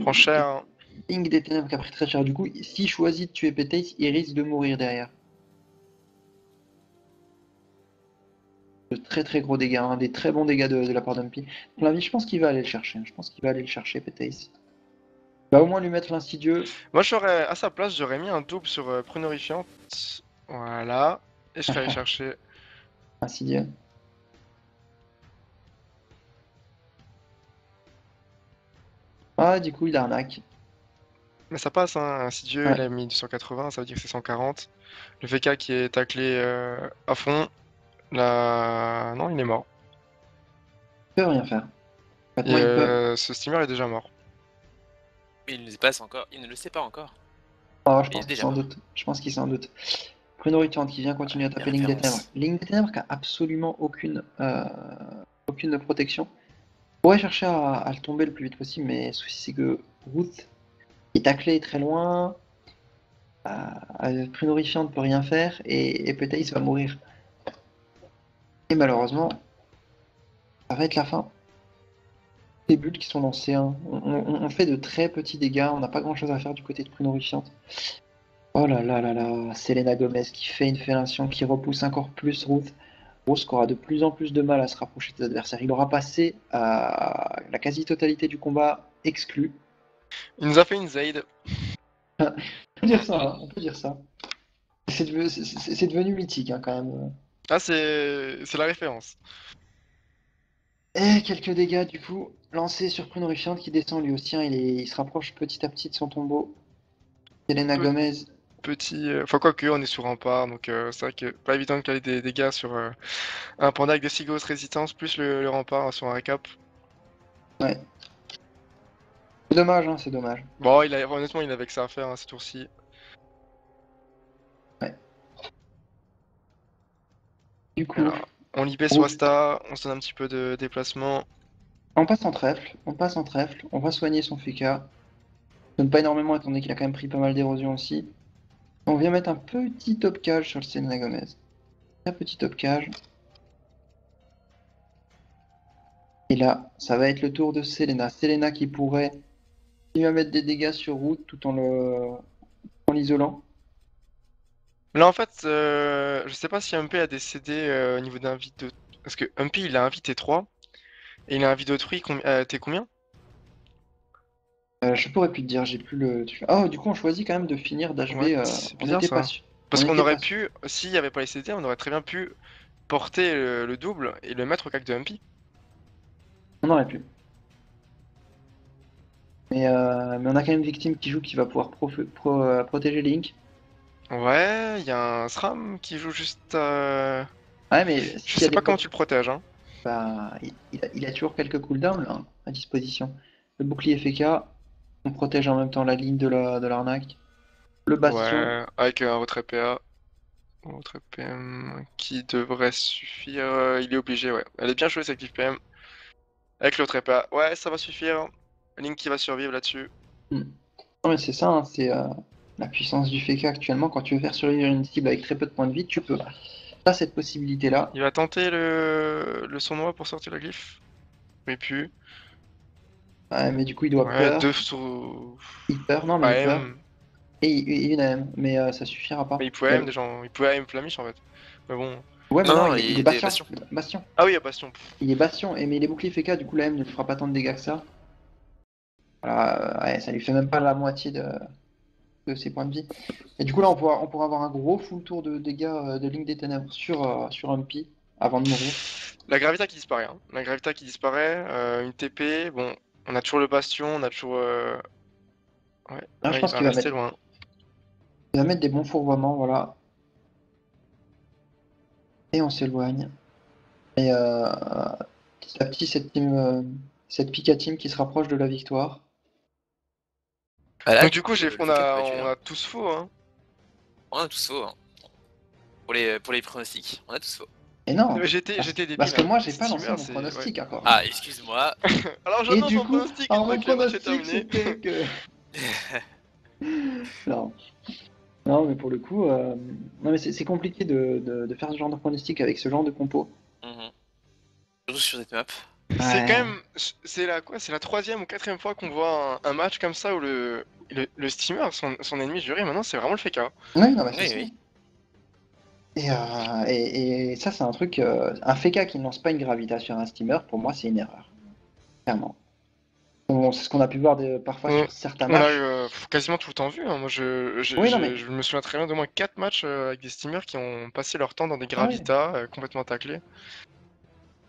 Prend ouh, cher. et Hein. Ink des Ténèbres qui a pris très cher. Du coup, s'il choisit de tuer Petace, il risque de mourir derrière. De très très gros dégâts, hein, des très bons dégâts de la part d'Umpy. Pour la vie, je pense qu'il va aller le chercher. Je pense qu'il va aller le chercher, Petace. Il va au moins lui mettre l'insidieux. Moi, à sa place, j'aurais mis un double sur Prunorifiante. Voilà. Et je serais allé chercher. Insidieux. Ah, du coup, il arnaque. Mais ça passe, hein. Insidieux, Ouais, il a mis 280, ça veut dire que c'est 140. Le VK qui est taclé à fond. Là. Non, il est mort. il peut rien faire. Et Maintenant, il peut. ce steamer est déjà mort. Mais il ne le sait pas encore. Il ne le sait pas encore. Oh, je Mais il pense est qu'il déjà s'en mort. doute. Je pense qu'il s'en doute. Pruno Rutiante qui vient continuer à Les taper Ligne des Ténèbres. références. Ligne des Ténèbres qui a absolument aucune protection. On pourrait chercher à le tomber le plus vite possible, mais le souci c'est que Ruth est taclé très loin. Pruno Rutiante ne peut rien faire et Petaïs va mourir. Et malheureusement, ça va être la fin. Les bulles qui sont lancés, hein. On fait de très petits dégâts, on n'a pas grand chose à faire du côté de Pruno Rutiante. Oh là là là là, Selena Gomez qui fait une fellation qui repousse encore plus Ruth. Rose aura de plus en plus de mal à se rapprocher de ses adversaires. Il aura passé à la quasi-totalité du combat exclu. Il nous a fait une Zayd. On peut dire ça, hein, on peut dire ça. C'est devenu mythique hein, quand même. Ah, c'est la référence. Et quelques dégâts du coup. Lancé sur Prune Horrifiante qui descend lui aussi, hein, il se rapproche petit à petit de son tombeau. Selena Peu- Gomez. Petit. Enfin, quoique, on est sur rempart, donc c'est vrai que pas évident de caler des dégâts sur un panda avec des si grosses résistances, plus le rempart sur un récap. Ouais. C'est dommage, hein, c'est dommage. Bon, honnêtement, il avait que ça à faire hein, ces tours-ci. Ouais. Du coup, Alors, on libère Ruth, Swasta, on se donne un petit peu de déplacement. on passe en trèfle, on va soigner son FK. Donne pas énormément étant donné qu'il a quand même pris pas mal d'érosion aussi. On vient mettre un petit top cage sur le Selena Gomez. Un petit top cage. Et là, ça va être le tour de Selena. Selena qui pourrait continuer à mettre des dégâts sur Root tout en l'isolant. Là, en fait, je sais pas si MP a décédé au niveau d'un vide de... Parce que MP, il a un vide T3, et il a un vide d'autrui, T combien? Je pourrais plus te dire, j'ai plus le. Ah, du coup, on choisit quand même de finir d'HB. Ouais, c'est On bizarre n'était pas ça. sûr. Parce On qu'on était aurait pas sûr. pu, s'il n'y avait pas les CD, on aurait très bien pu porter le double et le mettre au cac de MP. On aurait pu. Mais on a quand même Victime qui joue qui va pouvoir protéger Link. Ouais, il y a un SRAM qui joue juste... Ouais, mais Je s'il y a sais des pas comment blocs, tu le protèges, hein. bah, il a toujours quelques cooldowns là, à disposition. Le bouclier FK, on protège en même temps la ligne de l'arnaque. Le bastion, Ouais, avec un retrait PA. Retrait PM qui devrait suffire. Il est obligé, ouais. Elle est bien jouée cette cliff PM. Avec le retrait PA. Ouais, ça va suffire. Link qui va survivre là-dessus. hmm. Non, mais c'est ça, hein, c'est la puissance du FK actuellement. Quand tu veux faire survivre une cible avec très peu de points de vie, tu peux. T'as cette possibilité-là. Il va tenter le sournois pour sortir la glyphe. Mais plus. Ouais, mais du coup, il doit Ouais, deux peur. sur Il peur, non, mais il peur. AM. Et une AM, mais ça suffira pas. Mais il pouvait Il AM déjà. Il pouvait AM Flamish en fait. Mais bon. Ouais, mais Non, non, non, il il est était Bastion. Bastion. Bastion. Ah oui, à Bastion. Il est Bastion, mais il est bouclier FK, du coup, la AM ne lui fera pas tant de dégâts que ça. Voilà, ouais, ça lui fait même pas la moitié de ses points de vie. Et du coup, là, on pourra avoir un gros full tour de dégâts de Ligne des Ténèbres sur Humpy avant de mourir. La Gravita qui disparaît. Hein. La Gravita qui disparaît. Une TP. Bon, on a toujours le Bastion. On a toujours. Ouais, Là, je ouais, il pense va qu'il va rester loin. mettre des bons fourvoiements, voilà. Et on s'éloigne. Et petit à petit, cette Pika team qui se rapproche de la victoire. Voilà, Donc du du coup, coup, j'ai, le FK peut pas tuer. on Hein. a tous faux. Hein. On a tous faux. Hein. Pour les pronostics, on a tous faux. Et non, J'étais parce débile. que Hein. moi, j'ai pas lancé Steamer, mon c'est. Ouais. pronostic encore. Ah, excuse-moi. Alors Et j'annonce du mon coup, pronostic une alors fois mon que le match est pronostic, terminé. c'était que... Non. Non, mais pour le coup, non, mais c'est compliqué de faire ce genre de pronostic avec ce genre de compo. Mhm. Surtout sur cette map. C'est quand Ouais. même. C'est la quoi? C'est la troisième ou quatrième fois qu'on voit un match comme ça où le steamer, son ennemi juré, maintenant c'est vraiment le FK. Oui, non, bah c'est Oui, ça. oui. Et ça, c'est un truc. Un FK qui ne lance pas une gravita sur un steamer, pour moi, c'est une erreur. Clairement. C'est ce qu'on a pu voir parfois On, sur certains on a matchs. quasiment tout le temps vu. Hein. Moi Oui, non, mais. je me souviens très bien de moins 4 matchs avec des steamers qui ont passé leur temps dans des Ah oui. gravitas complètement taclés.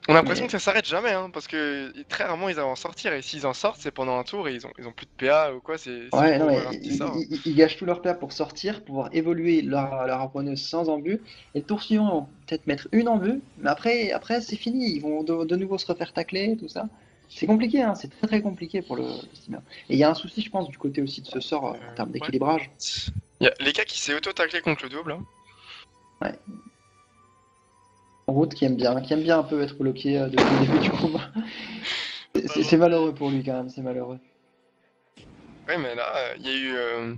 On a l'impression que Mais. ça s'arrête jamais, hein, parce que très rarement ils arrivent à en sortir, et s'ils en sortent, c'est pendant un tour et ils ont plus de PA ou quoi, c'est Ouais, non, trop mais ralentissant. Hein. ils gâchent tout leur PA pour sortir, pouvoir évoluer leur abonneuse sans embut. Et le tour suivant, ils vont peut-être mettre une embut, mais après c'est fini. Ils vont de nouveau se refaire tacler, tout ça. C'est compliqué, hein, c'est très très compliqué pour le steamer. Et il y a un souci, je pense, du côté aussi de ce sort en termes Ouais. d'équilibrage. Il y a les gars qui s'est auto-taclé contre le double. Hein. Ouais. En route qui aime bien un peu être bloqué depuis le début du combat. C'est malheureux pour lui quand même, c'est malheureux. Ouais, mais là, il y a eu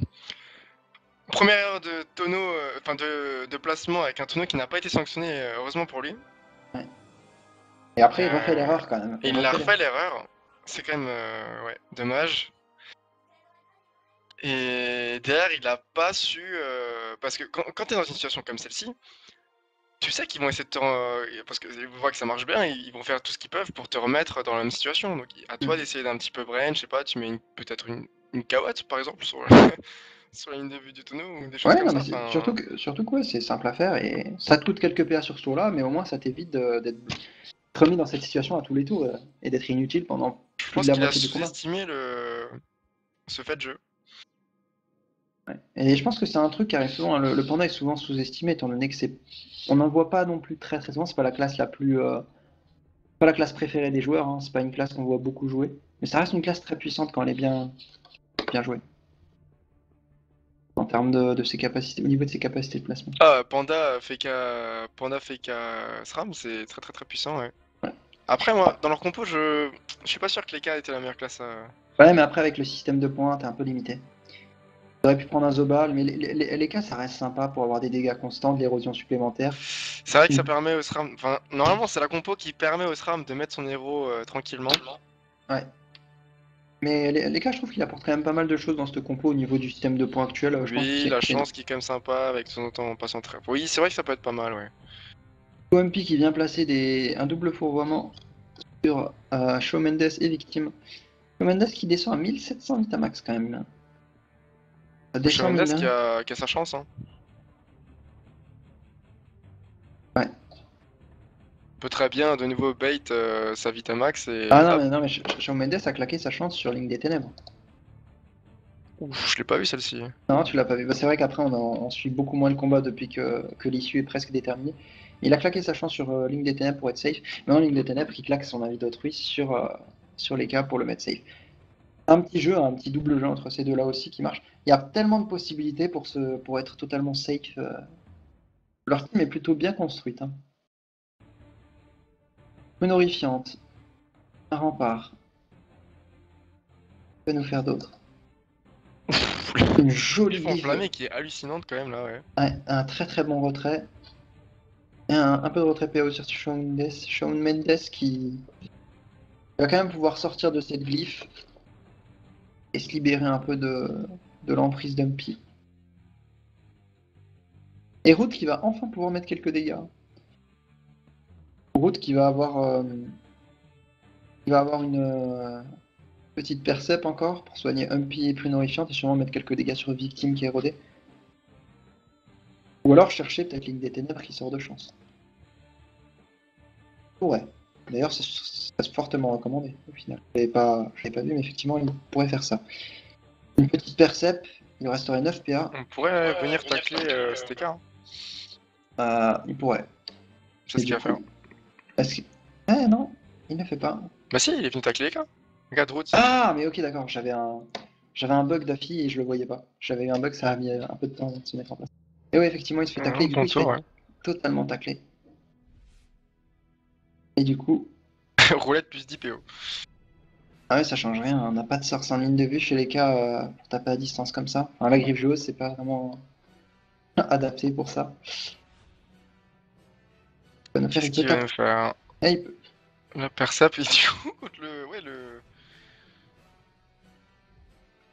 première erreur de tonneau, enfin de placement avec un tonneau qui n'a pas été sanctionné, heureusement pour lui. Ouais. Et après, il refait Euh, l'erreur quand même. et il a refait l'erreur. C'est quand même ouais, dommage. Et derrière, il a pas su parce que quand t'es dans une situation comme celle-ci, tu sais qu'ils vont essayer de parce qu'ils voient que ça marche bien, ils vont faire tout ce qu'ils peuvent pour te remettre dans la même situation. Donc à toi d'essayer d'un petit peu brain, je sais pas, tu mets peut-être une carotte par exemple sur, sur la ligne de vue du tonneau ou des choses Ouais, comme non, mais ça. surtout que ouais, c'est simple à faire et ça te coûte quelques PA sur ce tour-là, mais au moins ça t'évite d'être remis dans cette situation à tous les tours et d'être inutile pendant Je plus de pense la qu'il a moitié du combat. sous-estimé ce fait de jeu. Ouais. Et je pense que c'est un truc qui arrive souvent, hein. Le panda est souvent sous-estimé étant donné que on n'en voit pas non plus très très souvent, c'est pas la classe la plus. Pas la classe préférée des joueurs, hein. C'est pas une classe qu'on voit beaucoup jouer. Mais ça reste une classe très puissante quand elle est bien jouée. En termes de ses capacités, au niveau de ses capacités de placement. Ah, Panda fait SRAM, c'est très très très puissant, ouais. Après, moi, dans leur compo, je suis pas sûr que les cas étaient la meilleure classe. Ouais, mais après avec le système de points, t'es un peu limité. T'aurais pu prendre un Zobal, mais les cas ça reste sympa pour avoir des dégâts constants, de l'érosion supplémentaire. C'est vrai que ça permet au SRAM. Enfin, normalement, c'est la compo qui permet au SRAM de mettre son héros tranquillement. Ouais. Mais les cas, je trouve qu'il apporte quand même pas mal de choses dans cette compo au niveau du système de points actuel. Je pense que Oui, c'est la chance qui est quand même sympa avec son temps en passant très. Oui, c'est vrai que ça peut être pas mal, ouais. OMP qui vient placer un double fourvoiement sur Shawn Mendes et Victime. Shawn Mendes qui descend à 1700 Vitamax quand même. Ça Shawn descend mine de Mendes rien. qui a sa chance, hein. Ouais. Peut très bien de nouveau bait sa Vitamax Ah et non, hop. mais, non, mais Shawn Mendes a claqué sa chance sur Ligne des Ténèbres. Ouf, je l'ai pas vu celle-ci. Non, tu l'as pas vu. Bah, c'est vrai qu'après, on suit beaucoup moins le combat depuis que l'issue est presque déterminée. Il a claqué sa chance sur Ligne des Ténèbres pour être safe. Maintenant, Ligne des Ténèbres, il claque son avis d'autrui sur les cas pour le mettre safe. Un petit jeu, un petit double jeu entre ces deux-là aussi qui marche. Il y a tellement de possibilités pour être totalement safe. Leur team est plutôt bien construite, hein. Honorifiante, un rempart. Que nous faire d'autre? Une jolie Glyphe glyphe, enflammée qui est hallucinante quand même là, ouais. un très très bon retrait. Et un peu de retrait PO sur Shawn Mendes. Shawn Mendes qui va quand même pouvoir sortir de cette glyphe et se libérer un peu de l'emprise d'Umpy. Et Root qui va enfin pouvoir mettre quelques dégâts. Root qui va avoir une petite percep encore pour soigner Humpy et plus horrifiante et sûrement mettre quelques dégâts sur Victime qui est érodé. Ou alors chercher peut-être Ligne des Ténèbres qui sort de chance. Pourrait. D'ailleurs, c'est fortement recommandé au final. Je l'avais pas vu, mais effectivement, il pourrait faire ça. Une petite percep, il resterait 9 PA. On pourrait venir tacler cet écart, hein. Il pourrait. C'est Et ce qu'il du va faire. coup, est-ce que... Ah non, il ne fait pas. Bah si, il est venu tacler les cas. Regarde Root. Ah, mais ok, d'accord, j'avais un bug d'affi et je le voyais pas. J'avais eu un bug, ça a mis un peu de temps de se mettre en place. Et oui, effectivement, il se fait tacler, du coup, Bon il se tour, fait ouais. totalement tacler. Et du coup, Roulette plus 10 PO. ah ouais, ça change rien, on n'a pas de source en ligne de vue chez les cas pour taper à distance comme ça. Enfin, la griffe joueuse, c'est pas vraiment adapté pour ça. Qu'est-ce Il peut qu'il va taper. nous faire? Ah, il peut. La percep, il du coup, le...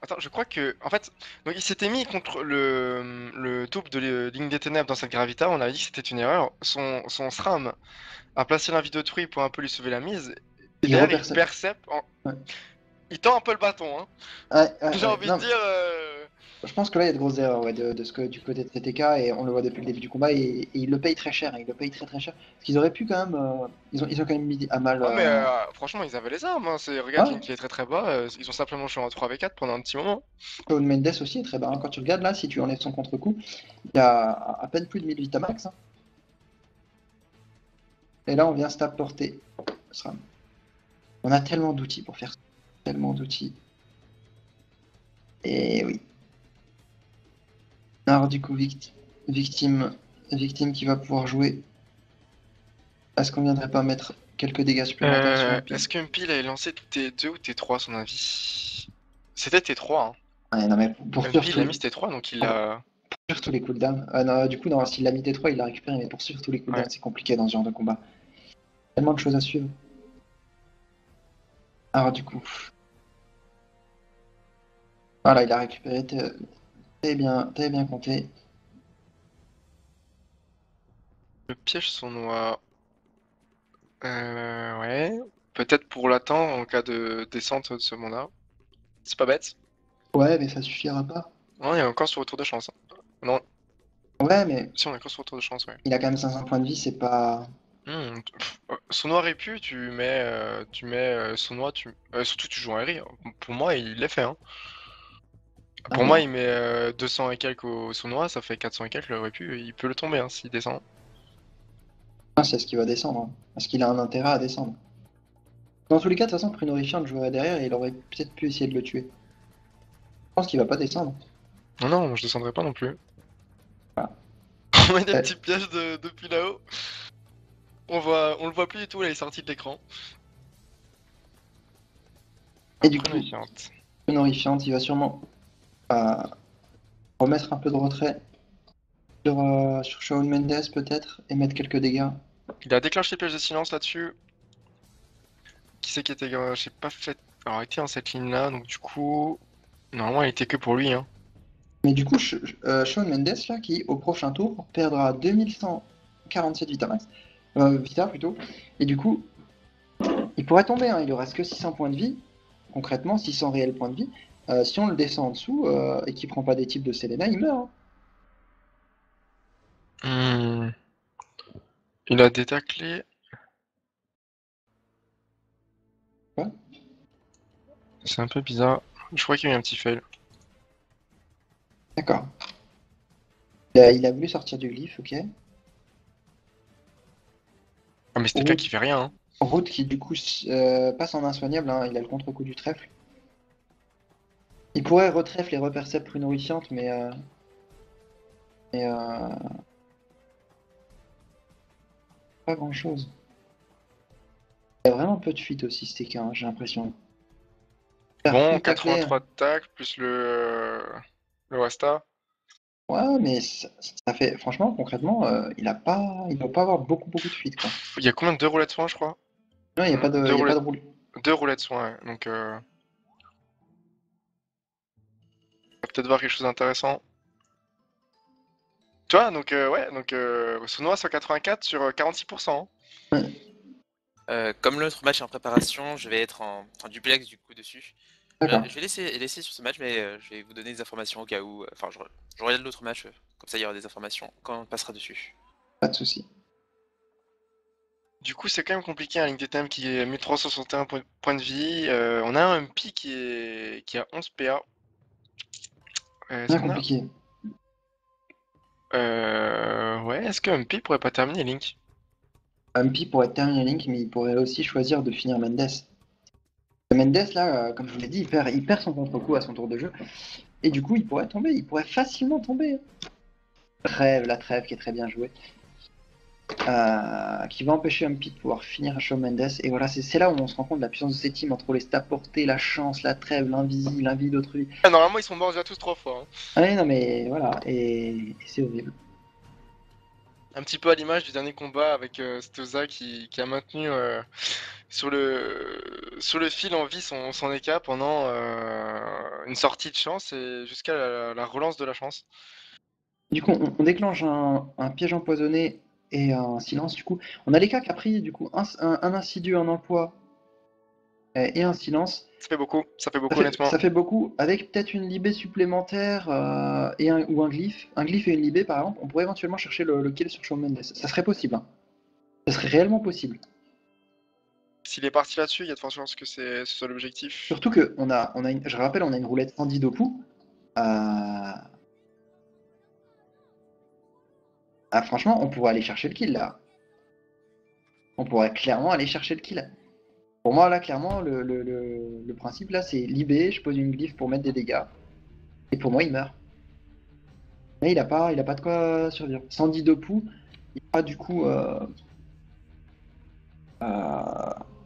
Attends, je crois que... En fait, donc il s'était mis contre le double de Ligne des Ténèbres dans cette Gravita, on avait dit que c'était une erreur. Son SRAM a placé l'invite d'autrui pour un peu lui sauver la mise. Et Il derrière, il repercep. percep. Ouais. Il tend un peu le bâton, hein. Ouais, J'ai ouais. envie de Non, dire... je pense que là, il y a de grosses erreurs ouais, du côté de TTK et on le voit depuis le début du combat et il le paye très cher. Il le paye très très cher. Parce qu'ils auraient pu quand même. Ils ont quand même mis à mal. Ouais, mais franchement, ils avaient les armes, hein. Regarde, Ah, Link qui est très très bas. Ils ont simplement joué en 3v4 pendant un petit moment. Shawn Mendes aussi est très bas, hein. Quand tu regardes là, si tu enlèves son contre-coup, il y a à peine plus de 1000 Vitamax, hein. Et là, on vient stab porter. On a tellement d'outils pour faire ça. Tellement d'outils. Et oui. Alors du coup, victime qui va pouvoir jouer. Est-ce qu'on viendrait pas mettre quelques dégâts supplémentaires sur un pied? Est-ce qu'un pile a lancé T2 ou T3 à son avis? C'était T3, hein. Ouais, non, mais pour Un sûr, pile a mis T3, donc il a... sur tous les cooldowns. Non, du coup, non, s'il l'a mis T3, il l'a récupéré, mais pour sûr tous les cooldowns, Ouais. c'est compliqué dans ce genre de combat. Tellement de choses à suivre. Alors du coup, voilà, il a récupéré. T'avais bien compté. Le piège sournois. Ouais. Peut-être pour l'attendre en cas de descente de ce mandat. C'est pas bête. Ouais, mais ça suffira pas. Non, on est encore sur retour de chance. Non, Ouais, mais si on est encore sur retour de chance, ouais. il a quand même 500 points de vie, c'est pas... Sournois répu, tu mets sournois, surtout tu joues un RI. Pour moi, il l'a fait. Hein. Ah Pour non. moi, il met 200 et quelques au sournois, ça fait 400 et quelques, le répu, il peut le tomber hein, s'il descend. C'est ce qui va descendre, hein, parce qu'il a un intérêt à descendre. Dans tous les cas, de toute façon, Pruno Rifiant jouerait derrière et il aurait peut-être pu essayer de le tuer. Je pense qu'il va pas descendre. Non, non, je descendrai pas non plus. Voilà. On met des Ouais. petits pièges depuis là-haut. On le voit plus du tout, là, il est sorti de l'écran. Et du coup, Pruno Rifiant, il va sûrement remettre un peu de retrait sur Shawn Mendes peut-être et mettre quelques dégâts. Il a déclenché le piège de silence là-dessus. Qui c'est qui était... j'ai pas fait... Alors, il était dans cette ligne-là, donc du coup... Normalement, il était que pour lui, hein. Mais du coup, Shawn Mendes, là, qui au prochain tour perdra 2147 Vitamax, Vita plutôt, et du coup, il pourrait tomber, hein, il lui reste que 600 points de vie, concrètement 600 réels points de vie. Si on le descend en dessous et qu'il prend pas des types de Selena, il meurt. Hmm. Il a détaclé. Ouais. C'est un peu bizarre. Je crois qu'il y a eu un petit fail. D'accord. Il a voulu sortir du glyphe, ok. Ah, mais c'était qui fait rien, hein. Route qui du coup passe en insoignable, hein, il a le contre-coup du trèfle. Il pourrait retrèfle et repercept une horrifiante, mais pas grand chose. Il y a vraiment peu de fuite aussi, ce TK, hein, j'ai l'impression. Bon, 83 de tac, plus le Wasta. Ouais, mais ça fait, franchement, concrètement, il doit pas avoir beaucoup de fuite, quoi. Il y a combien de 2 roulettes soins, je crois? Non, il n'y a pas de, Deux il y a pas roulettes. de roule. 2 roulettes soins, ouais. Donc, on va peut-être voir quelque chose d'intéressant. Tu vois, donc, ouais, donc, Sonoa 184 sur 46%. Comme l'autre match est en préparation, je vais être en duplex du coup dessus. D'accord, Je vais laisser sur ce match, mais je vais vous donner des informations au cas où. Enfin, je regarde l'autre match, comme ça il y aura des informations quand on passera dessus. pas de soucis. Du coup, c'est quand même compliqué, un Link Totem qui est 1361 points de vie. On a un MP qui a 11 PA. Bien compliqué. Ouais, est-ce que MP pourrait pas terminer Link? MP pourrait terminer Link, mais il pourrait aussi choisir de finir Mendes. Mendes, là, comme je vous l'ai dit, il perd son contre-coup à son tour de jeu. Et du coup, il pourrait tomber, il pourrait facilement tomber. La trêve qui est très bien jouée. Qui va empêcher MP de pouvoir finir Shawn Mendes. Et voilà, c'est là où on se rend compte de la puissance de ces teams entre les stats portées, la chance, la trêve, l'invisible, l'invie d'autrui. Ah, normalement, ils sont morts déjà tous 3 fois. Hein. Ah oui, non, mais voilà, et c'est horrible. Un petit peu à l'image du dernier combat avec Stoza qui a maintenu sur le fil en vie son écart pendant une sortie de chance et jusqu'à la relance de la chance. Du coup, on déclenche un piège empoisonné et un silence. Du coup, on a les cas qui a pris du coup un insidieux, un emploi et un silence. Ça fait beaucoup honnêtement. Ça fait beaucoup. Avec peut-être une libé supplémentaire ou un glyphe. Un glyphe et une libé par exemple, on pourrait éventuellement chercher le kill sur Shawn Mendes. Ça serait possible. Hein. Ça serait réellement possible. S'il est parti là-dessus, il y a de fortes chances que ce soit l'objectif. Surtout que je rappelle, on a une roulette 110 Dopu. Franchement, on pourrait aller chercher le kill là. On pourrait clairement aller chercher le kill. Pour moi, là, clairement, le principe là, c'est libé, je pose une glyphe pour mettre des dégâts. Et pour moi, il meurt. Mais il a pas de quoi survivre. 110 Dopu, il a du coup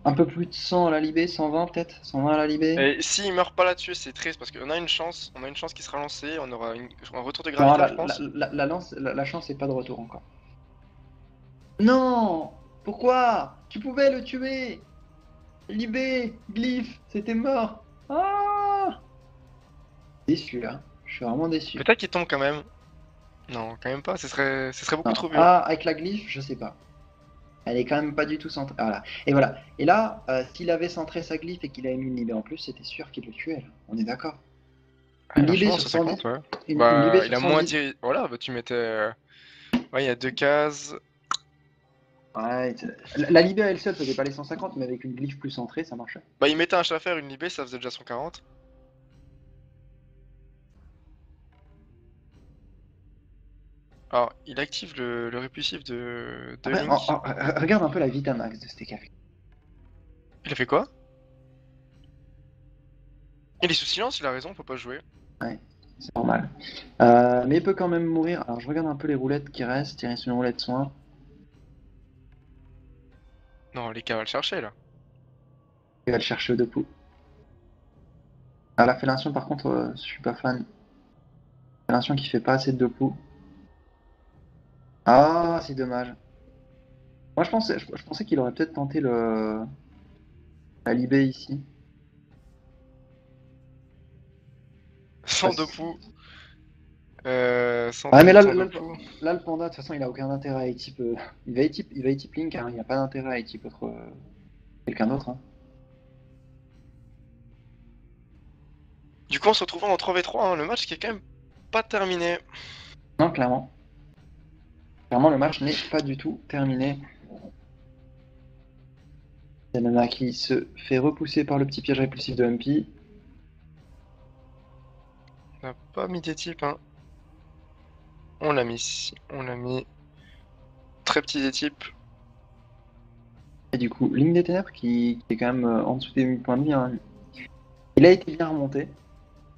un peu plus de 100 à la libé, 120 peut-être, 120 à la libé. Et s'il meurt pas là-dessus, c'est triste parce qu'on a une chance qui sera lancée, on aura un retour de gravité, Non, je pense. la chance n'est pas de retour encore. Non! Pourquoi? Tu pouvais le tuer! Libé, glyphe, c'était mort! Ah! Déçu là, je suis vraiment déçu. Peut-être qu'il tombe quand même. Non, quand même pas, ce serait beaucoup Non. trop vieux. Ah, avec la glyphe, je sais pas. Elle est quand même pas du tout centrée. Voilà. Et voilà. Et là, s'il avait centré sa glyphe et qu'il avait mis une libé en plus, c'était sûr qu'il le tuait, là. On est d'accord. Ouais, Une libé largement, sur ça 110. compte, ouais. Une libé Bah, il sur a moins 110. dit. Voilà, bah, tu mettais. Ouais, il y a 2 cases. Ouais, la libé à elle seule faisait pas les 150, mais avec une glyphe plus centrée, ça marchait. Bah, il mettait un Schaffer, une Libé, ça faisait déjà 140. Alors, il active le répulsif de Après, Link. regarde un peu la Vitamax de Stekaf. Il a fait quoi? Il est sous silence, il a raison, faut pas jouer. Ouais, c'est normal. Mais il peut quand même mourir. Alors, je regarde un peu les roulettes qui restent. Il reste une roulette soin. Non, les cas va le chercher là. Il va le chercher au deux coups. Ah, la fellation, par contre, je suis pas fan. Fellation qui fait pas assez de deux coups. Ah, c'est dommage. Moi, je pensais qu'il aurait peut-être tenté la Libé ici. 102 pouls. 100 Ah, mais là, 102 pouls. là, le panda, de toute façon, il a aucun intérêt à équipe. Il va équipe Link, hein, il n'y a pas d'intérêt à équipe autre, quelqu'un d'autre. Hein. Du coup, on se retrouve en 3v3, hein, le match qui est quand même pas terminé. Non, clairement. Clairement, le match n'est pas du tout terminé. Nana qui se fait repousser par le petit piège répulsif de Humpy. On n'a pas mis des types, hein. On l'a mis, on l'a mis. Très petit des types. Et du coup, Ligne des Ténèbres qui est quand même en dessous des 1000 points de vie. Hein. Il a été bien remonté,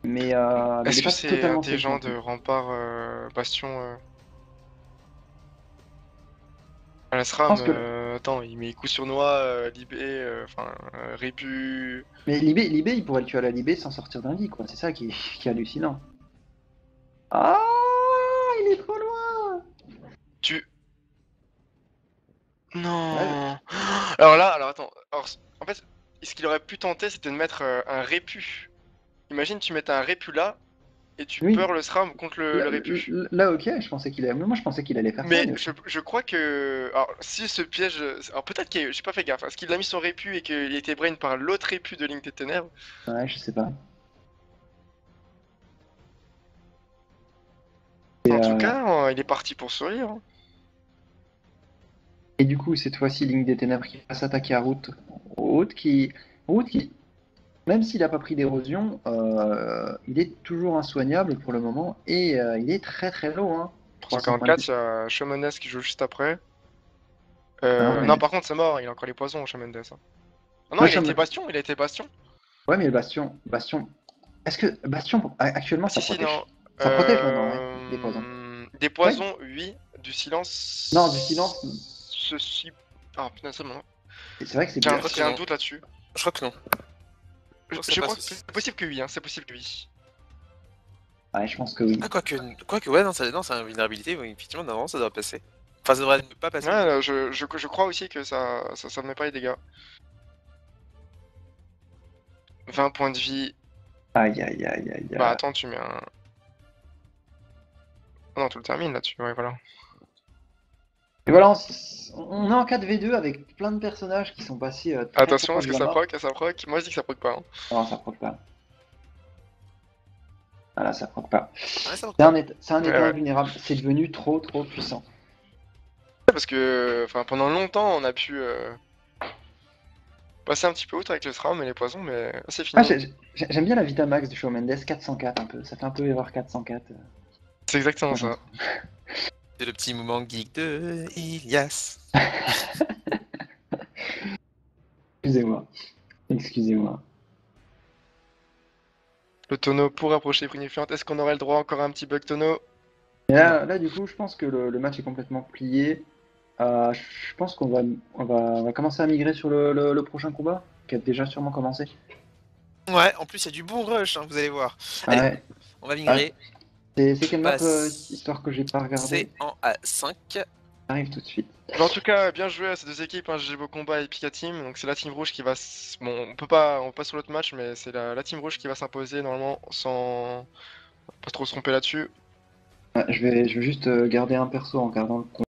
mais il Est-ce n'est que pas c'est totalement intelligent safe. de rempart Bastion à la Je SRAM? pense que Attends, il met coup sur noix, Libé, enfin, Répu. mais Libé, il pourrait le tuer à la Libé sans sortir d'un lit, quoi. C'est ça qui est hallucinant. Ah, il est trop loin. Tu. Ouais, Non. Alors attends. Alors, en fait, ce qu'il aurait pu tenter, c'était de mettre un Répu. Imagine, tu mets un Répu là, et tu oui. peurs le SRAM contre le Répu. Là, ok, je pensais qu'il allait. Moi, je pensais qu'il allait faire ça. Mais Mais je crois que. Alors, si ce piège. Alors, peut-être que j'ai pas fait gaffe. Est-ce qu'il a mis son Répu et qu'il était brain par l'autre Répu de Link des Ténèbres? ouais, je sais pas. Et, En tout cas, il est parti pour sourire, hein. et du coup, cette fois-ci, Ligne des Ténèbres qui va s'attaquer à Route. Route qui, même s'il n'a pas pris d'érosion, il est toujours insoignable pour le moment et il est très très low. Hein. Pour 300 points de 144, vie. il y a Shamaness qui joue juste après. Non, Non, mais... par contre, c'est mort, il a encore les poisons, Shaman Death, hein. Ah non, Ouais, il a été Bastion, il a été Bastion. ouais, mais le Bastion. Est-ce que Bastion, actuellement, Ah si, si, non. ça protège maintenant, ouais, des poisons. Des Ouais. poisons, oui. Du Non, du silence. silence. Ceci. Ah putain, c'est bon. C'est vrai que c'est J'ai bien. un, crois que j'ai un non. doute là-dessus. Je crois que non. Je, crois que ça je crois passe que aussi. c'est possible que oui, hein, c'est possible que oui. Ouais, je pense que oui. Ah, quoique, ouais, non, c'est une vulnérabilité, oui, effectivement, normalement, ça doit passer. Enfin, ça devrait ne pas passer. Ouais, je crois aussi que ça met pas les dégâts. 20 points de vie. Aïe, aïe, aïe, aïe, Bah aïe. attends, tu mets un. Oh non, tu le termines là-dessus, ouais, voilà. Et voilà, on est en 4v2 avec plein de personnages qui sont passés très très Attention, proches est-ce de que la ça mort. proc? Ça proc? Moi je dis que ça proc pas, hein. Non, ça proc pas. Voilà, ça proc pas. Ouais, ça va C'est pas. un Ouais, état ouais. invulnérable. C'est devenu trop trop puissant. Parce que enfin, pendant longtemps, on a pu passer un petit peu outre avec le SRAM et les poisons, mais c'est Ah, fini. j'aime bien la Vitamax du Shawn Mendes 404 un peu. Ça fait un peu erreur 404. C'est exactement ça. C'est le petit moment geek de Ilias. Excusez-moi. Excusez-moi. Le tonneau pour approcher Prunifiante. Est-ce qu'on aurait le droit encore à un petit bug tonneau? Et là, du coup, je pense que le match est complètement plié. Je pense on va commencer à migrer sur le prochain combat, qui a déjà sûrement commencé. Ouais, en plus, il y a du bon rush, hein, vous allez voir. Allez, Ouais. on va migrer. C'est quelle map, Passe. histoire que j'ai pas regardé. C'est en A5. Arrive tout de suite. Mais en tout cas, bien joué à ces deux équipes, hein, GG Combat et Pika Team. Donc c'est la team rouge qui va. Bon, on peut pas sur l'autre match, mais c'est la team rouge qui va s'imposer normalement sans pas trop se tromper là-dessus. Je vais juste garder un perso en gardant le